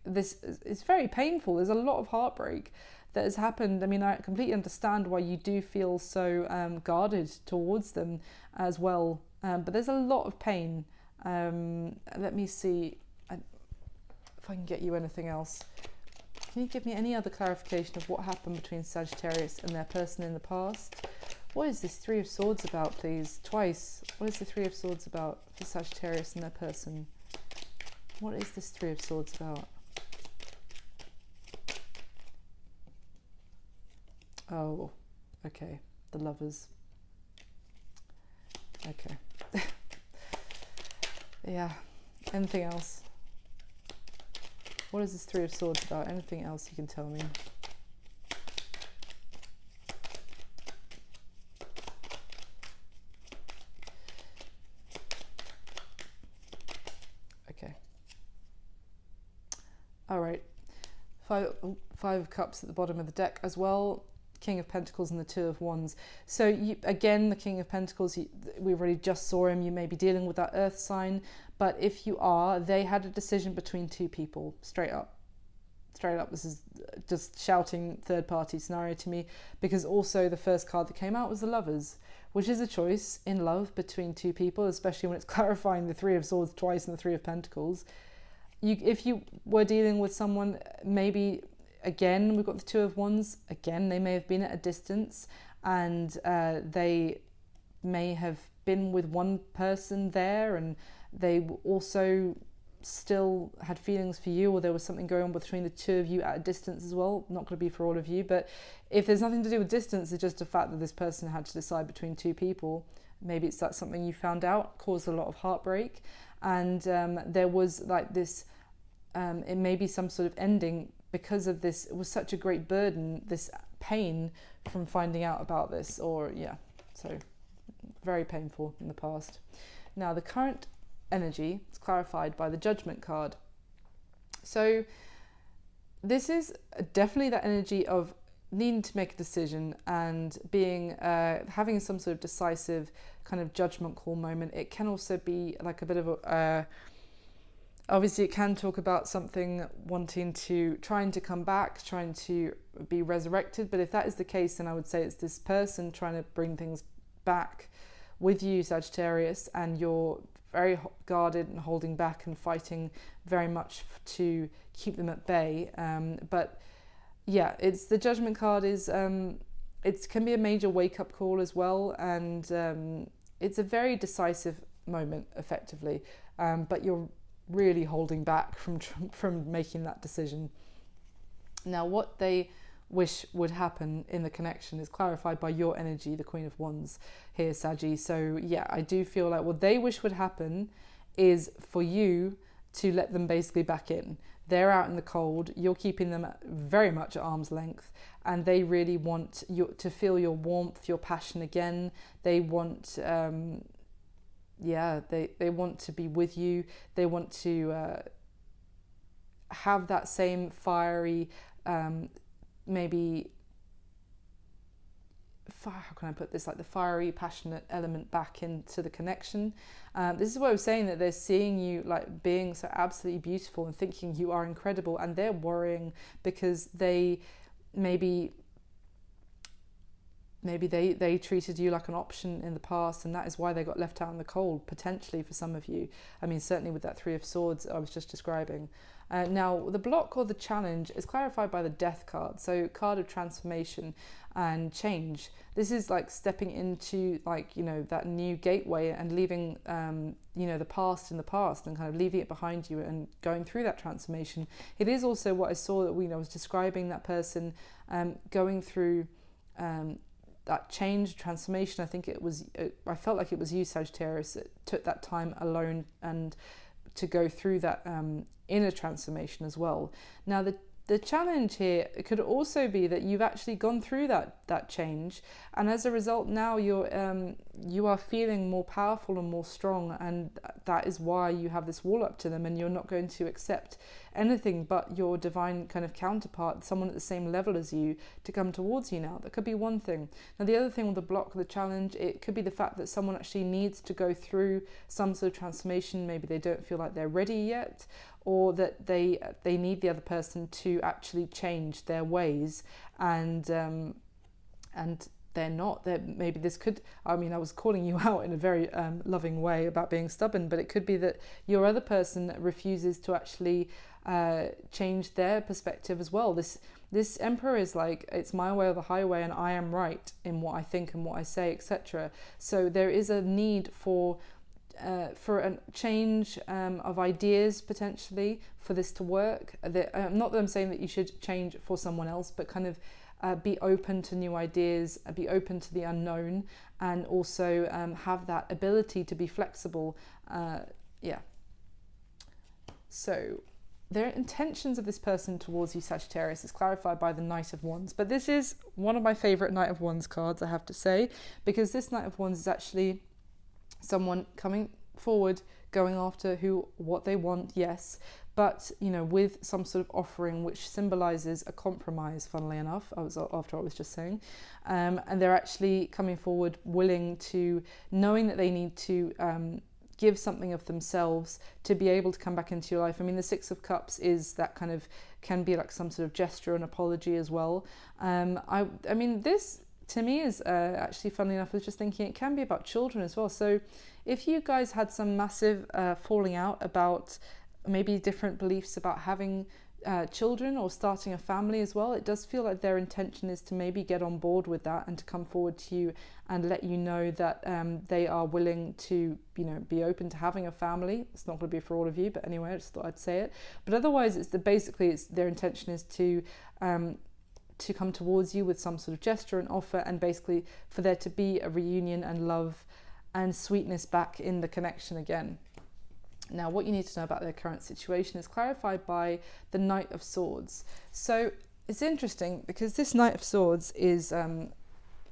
This is very painful. There's a lot of heartbreak that has happened. I mean, I completely understand why you do feel so guarded towards them as well, but there's a lot of pain. Let me see if I can get you anything else. Can you give me any other clarification of what happened between Sagittarius and their person in the past? What is this Three of Swords about, please? Twice. What is the Three of Swords about for Sagittarius and their person? What is this Three of Swords about? Oh, okay. The Lovers. Okay. Yeah. Anything else? What is this Three of Swords about? Anything else you can tell me? Okay. All right. Five of Cups at the bottom of the deck as well. King of Pentacles and the Two of Wands. So again, the King of Pentacles, we already just saw him. You may be dealing with that earth sign, but if you are, they had a decision between two people, straight up. This is just shouting third party scenario to me, because also the first card that came out was the Lovers, which is a choice in love between two people, especially when it's clarifying the Three of Swords twice and the Three of Pentacles. If you were dealing with someone, maybe again, we've got the Two of Wands. Again, they may have been at a distance, and they may have been with one person there, and they also still had feelings for you, or there was something going on between the two of you at a distance as well. Not going to be for all of you, but if there's nothing to do with distance, it's just the fact that this person had to decide between two people. Maybe it's that something you found out caused a lot of heartbreak, and there was like this, it may be some sort of ending because of this. It was such a great burden, this pain from finding out about this, or so very painful in the past. Now the current energy is clarified by the Judgment card. So this is definitely that energy of needing to make a decision and being having some sort of decisive kind of judgment call moment. It can also be like a bit of a obviously it can talk about something trying to come back, trying to be resurrected, but if that is the case, then I would say it's this person trying to bring things back with you, Sagittarius, and you're very guarded and holding back and fighting very much to keep them at bay. But yeah, it's the Judgment card is it can be a major wake-up call as well, and it's a very decisive moment effectively, but you're really holding back from making that decision. Now what they wish would happen in the connection is clarified by your energy, the Queen of Wands here, Saggy. So yeah, I do feel like what they wish would happen is for you to let them basically back in. They're out in the cold, you're keeping them very much at arm's length, and they really want you to feel your warmth, your passion again. They want they want to be with you. They want to have that same fiery how can I put this, like the fiery, passionate element back into the connection. This is what I was saying, that they're seeing you like being so absolutely beautiful and thinking you are incredible, and they're worrying because they maybe they treated you like an option in the past, and that is why they got left out in the cold, potentially for some of you. I mean, certainly with that Three of Swords I was just describing. Now, the block or the challenge is clarified by the Death card, so card of transformation and change. This is like stepping into that new gateway and leaving the past in the past and kind of leaving it behind you and going through that transformation. It is also what I saw that I was describing that person going through that change, transformation. I think I felt like it was you, Sagittarius, that took that time alone and to go through that inner transformation as well. Now the challenge here, it could also be that you've actually gone through that change, and as a result now you are feeling more powerful and more strong, and that is why you have this wall up to them, and you're not going to accept anything but your divine kind of counterpart, someone at the same level as you, to come towards you now. That could be one thing. Now the other thing with the block, the challenge, it could be the fact that someone actually needs to go through some sort of transformation. Maybe they don't feel like they're ready yet, or that they need the other person to actually change their ways, and they're not. Maybe this could, I was calling you out in a very loving way about being stubborn, but it could be that your other person refuses to actually change their perspective as well. This Emperor is like, it's my way or the highway, and I am right in what I think and what I say, etc. So there is a need for a change of ideas potentially for this to work. Not that I'm saying that you should change for someone else, but kind of be open to new ideas, be open to the unknown, and also have that ability to be flexible. So their intentions of this person towards you, Sagittarius, is clarified by the Knight of Wands. But this is one of my favourite Knight of Wands cards, I have to say, because this Knight of Wands is actually someone coming forward, going after what they want, yes, but with some sort of offering which symbolizes a compromise, funnily enough, after I was just saying, and they're actually coming forward willing to, knowing that they need to give something of themselves to be able to come back into your life. The Six of Cups is that kind of, can be like some sort of gesture and apology as well. This to me is actually, funnily enough, I was just thinking it can be about children as well. So if you guys had some massive falling out about maybe different beliefs about having children or starting a family as well. It does feel like their intention is to maybe get on board with that and to come forward to you and let you know that they are willing to, you know, be open to having a family. It's not going to be for all of you, but anyway, I just thought I'd say it. But otherwise, basically their intention is to come towards you with some sort of gesture and offer, and basically for there to be a reunion and love and sweetness back in the connection again. Now, what you need to know about their current situation is clarified by the Knight of Swords. So it's interesting because this Knight of Swords is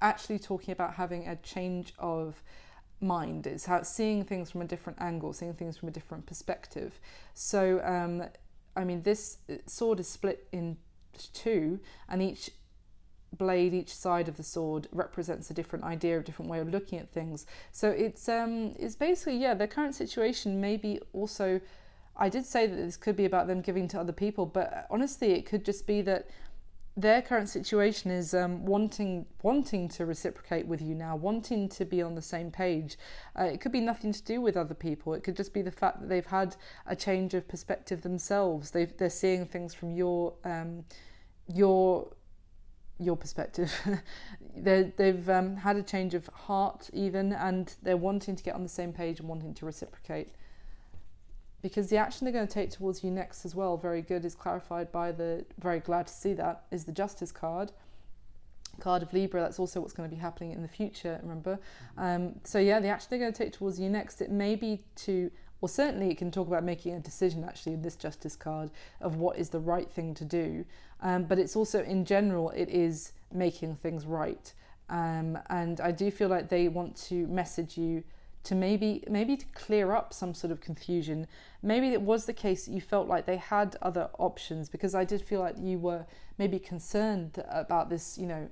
actually talking about having a change of mind. It's how seeing things from a different angle, seeing things from a different perspective. So, I mean, this sword is split in two, and each blade, each side of the sword represents a different idea, a different way of looking at things. So it's basically, yeah, their current situation maybe also, I did say that this could be about them giving to other people, but honestly it could just be that their current situation is wanting to reciprocate with you now, wanting to be on the same page. It could be nothing to do with other people. It could just be the fact that they've had a change of perspective themselves. They're seeing things from your perspective. They've had a change of heart even, and they're wanting to get on the same page and wanting to reciprocate. Because the action they're going to take towards you next as well, very good, is clarified by very glad to see that, is the Justice card. Card of Libra, that's also what's going to be happening in the future, remember? So yeah, the action they're going to take towards you next, it may be or certainly it can talk about making a decision actually in this Justice card of what is the right thing to do. But it's also, in general, it is making things right. And I do feel like they want to message you to maybe to clear up some sort of confusion. Maybe it was the case that you felt like they had other options, because I did feel like you were maybe concerned about this, you know,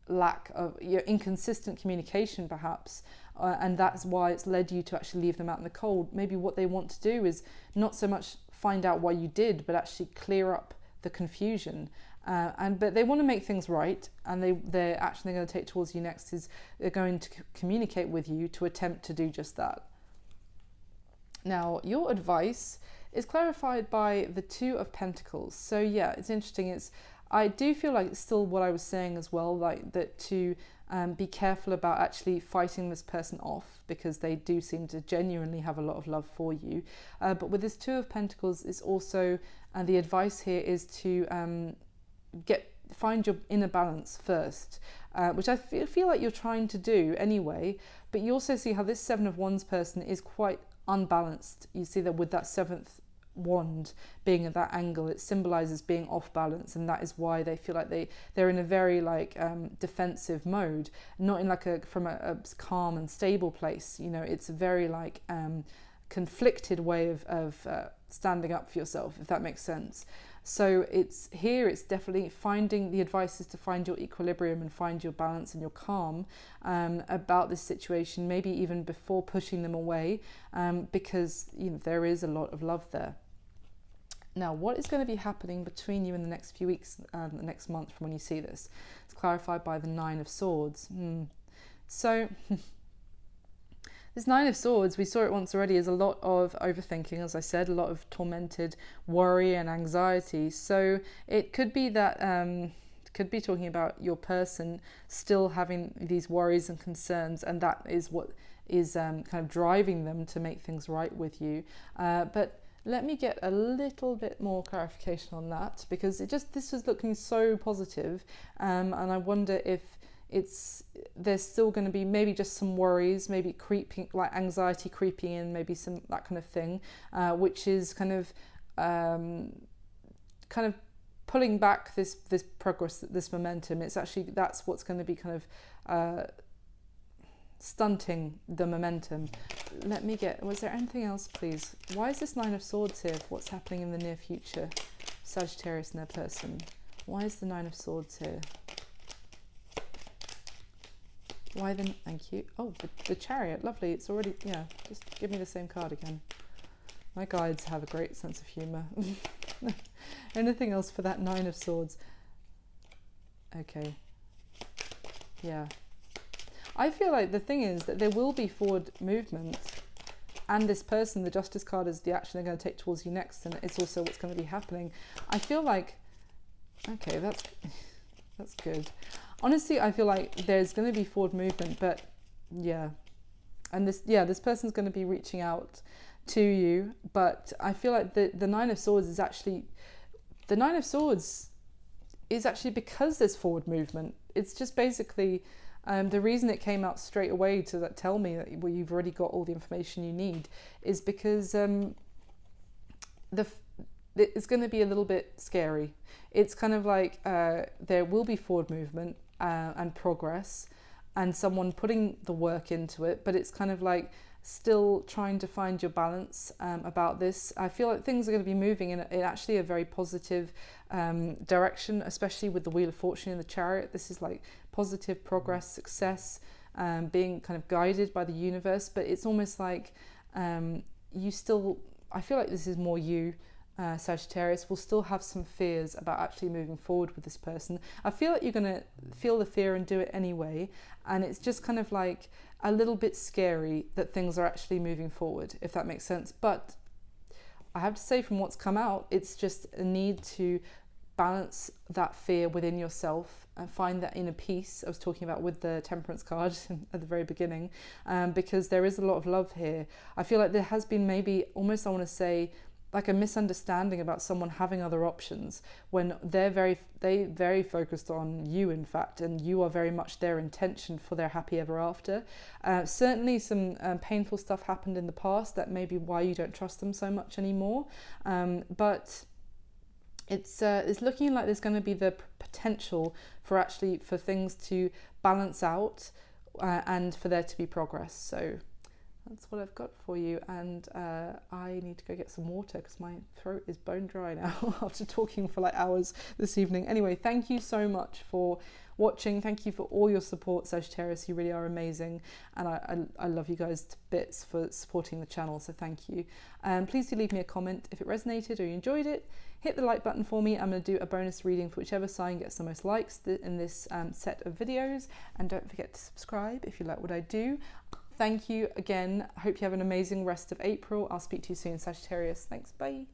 lack of inconsistent communication perhaps, and that's why it's led you to actually leave them out in the cold. Maybe what they want to do is not so much find out why you did, but actually clear up the confusion. But they want to make things right, and their action they're going to take towards you next is they're going to communicate with you to attempt to do just that. Now, your advice is clarified by the Two of Pentacles. So yeah, it's interesting. I do feel like it's still what I was saying as well, like that to be careful about actually fighting this person off, because they do seem to genuinely have a lot of love for you. But with this Two of Pentacles, it's also, the advice here is to find your inner balance first, which I feel like you're trying to do anyway. But you also see how this Seven of Wands person is quite unbalanced. You see that with that seventh wand being at that angle, it symbolizes being off balance, and that is why they feel like they're in a very defensive mode, not in from a calm and stable place. You know, it's a very conflicted way of standing up for yourself, if that makes sense. So it's definitely finding, the advice is to find your equilibrium and find your balance and your calm about this situation, maybe even before pushing them away, because there is a lot of love there. Now, what is going to be happening between you in the next few weeks, the next month from when you see this? It's clarified by the Nine of Swords. So this Nine of Swords, we saw it once already, is a lot of overthinking, as I said, a lot of tormented worry and anxiety. So it could be that, could be talking about your person still having these worries and concerns, and that is what is kind of driving them to make things right with you. But let me get a little bit more clarification on that, because this is looking so positive, and I wonder if there's still going to be maybe just some worries, maybe creeping, like anxiety creeping in, maybe some that kind of thing, which is kind of pulling back this progress, this momentum. It's actually, that's what's going to be kind of stunting the momentum. Was there anything else, please? Why is this Nine of Swords here? What's happening in the near future? Sagittarius and their person. Why is the Nine of Swords here? Why then? Thank you. Oh, the Chariot. Lovely. It's already, yeah, just give me the same card again. My guides have a great sense of humour. Anything else for that Nine of Swords? Okay. Yeah. I feel like the thing is that there will be forward movement. and this person, the Justice card, is the action they're going to take towards you next, and it's also what's going to be happening. I feel like, okay, that's good. Honestly, I feel like there's going to be forward movement, but yeah, and this person's going to be reaching out to you, but I feel like the Nine of Swords is actually because there's forward movement. It's just basically the reason it came out straight away to tell me that you've already got all the information you need is because it's going to be a little bit scary. It's kind of like there will be forward movement and progress and someone putting the work into it, but it's kind of like still trying to find your balance about this. I feel like things are going to be moving in actually a very positive direction, especially with the Wheel of Fortune and the Chariot. This is like positive progress, success, being kind of guided by the universe, but it's almost like I feel like this is more you, Sagittarius, will still have some fears about actually moving forward with this person. I feel like you're going to feel the fear and do it anyway, and it's just kind of like a little bit scary that things are actually moving forward, if that makes sense. But I have to say, from what's come out, it's just a need to balance that fear within yourself and find that inner peace I was talking about with the Temperance card at the very beginning, because there is a lot of love here. I feel like there has been maybe almost, I want to say, like a misunderstanding about someone having other options when they very focused on you, in fact, and you are very much their intention for their happy ever after. Certainly some painful stuff happened in the past that may be why you don't trust them so much anymore, but it's looking like there's going to be the potential for things to balance out and for there to be progress. So that's what I've got for you, and I need to go get some water because my throat is bone dry now after talking for like hours this evening. Anyway, thank you so much for watching. Thank you for all your support, Sagittarius. You really are amazing, and I love you guys to bits for supporting the channel, so thank you. Please do leave me a comment if it resonated or you enjoyed it. Hit the like button for me. I'm going to do a bonus reading for whichever sign gets the most likes in this set of videos, and don't forget to subscribe if you like what I do. Thank you again. I hope you have an amazing rest of April. I'll speak to you soon, Sagittarius. Thanks. Bye.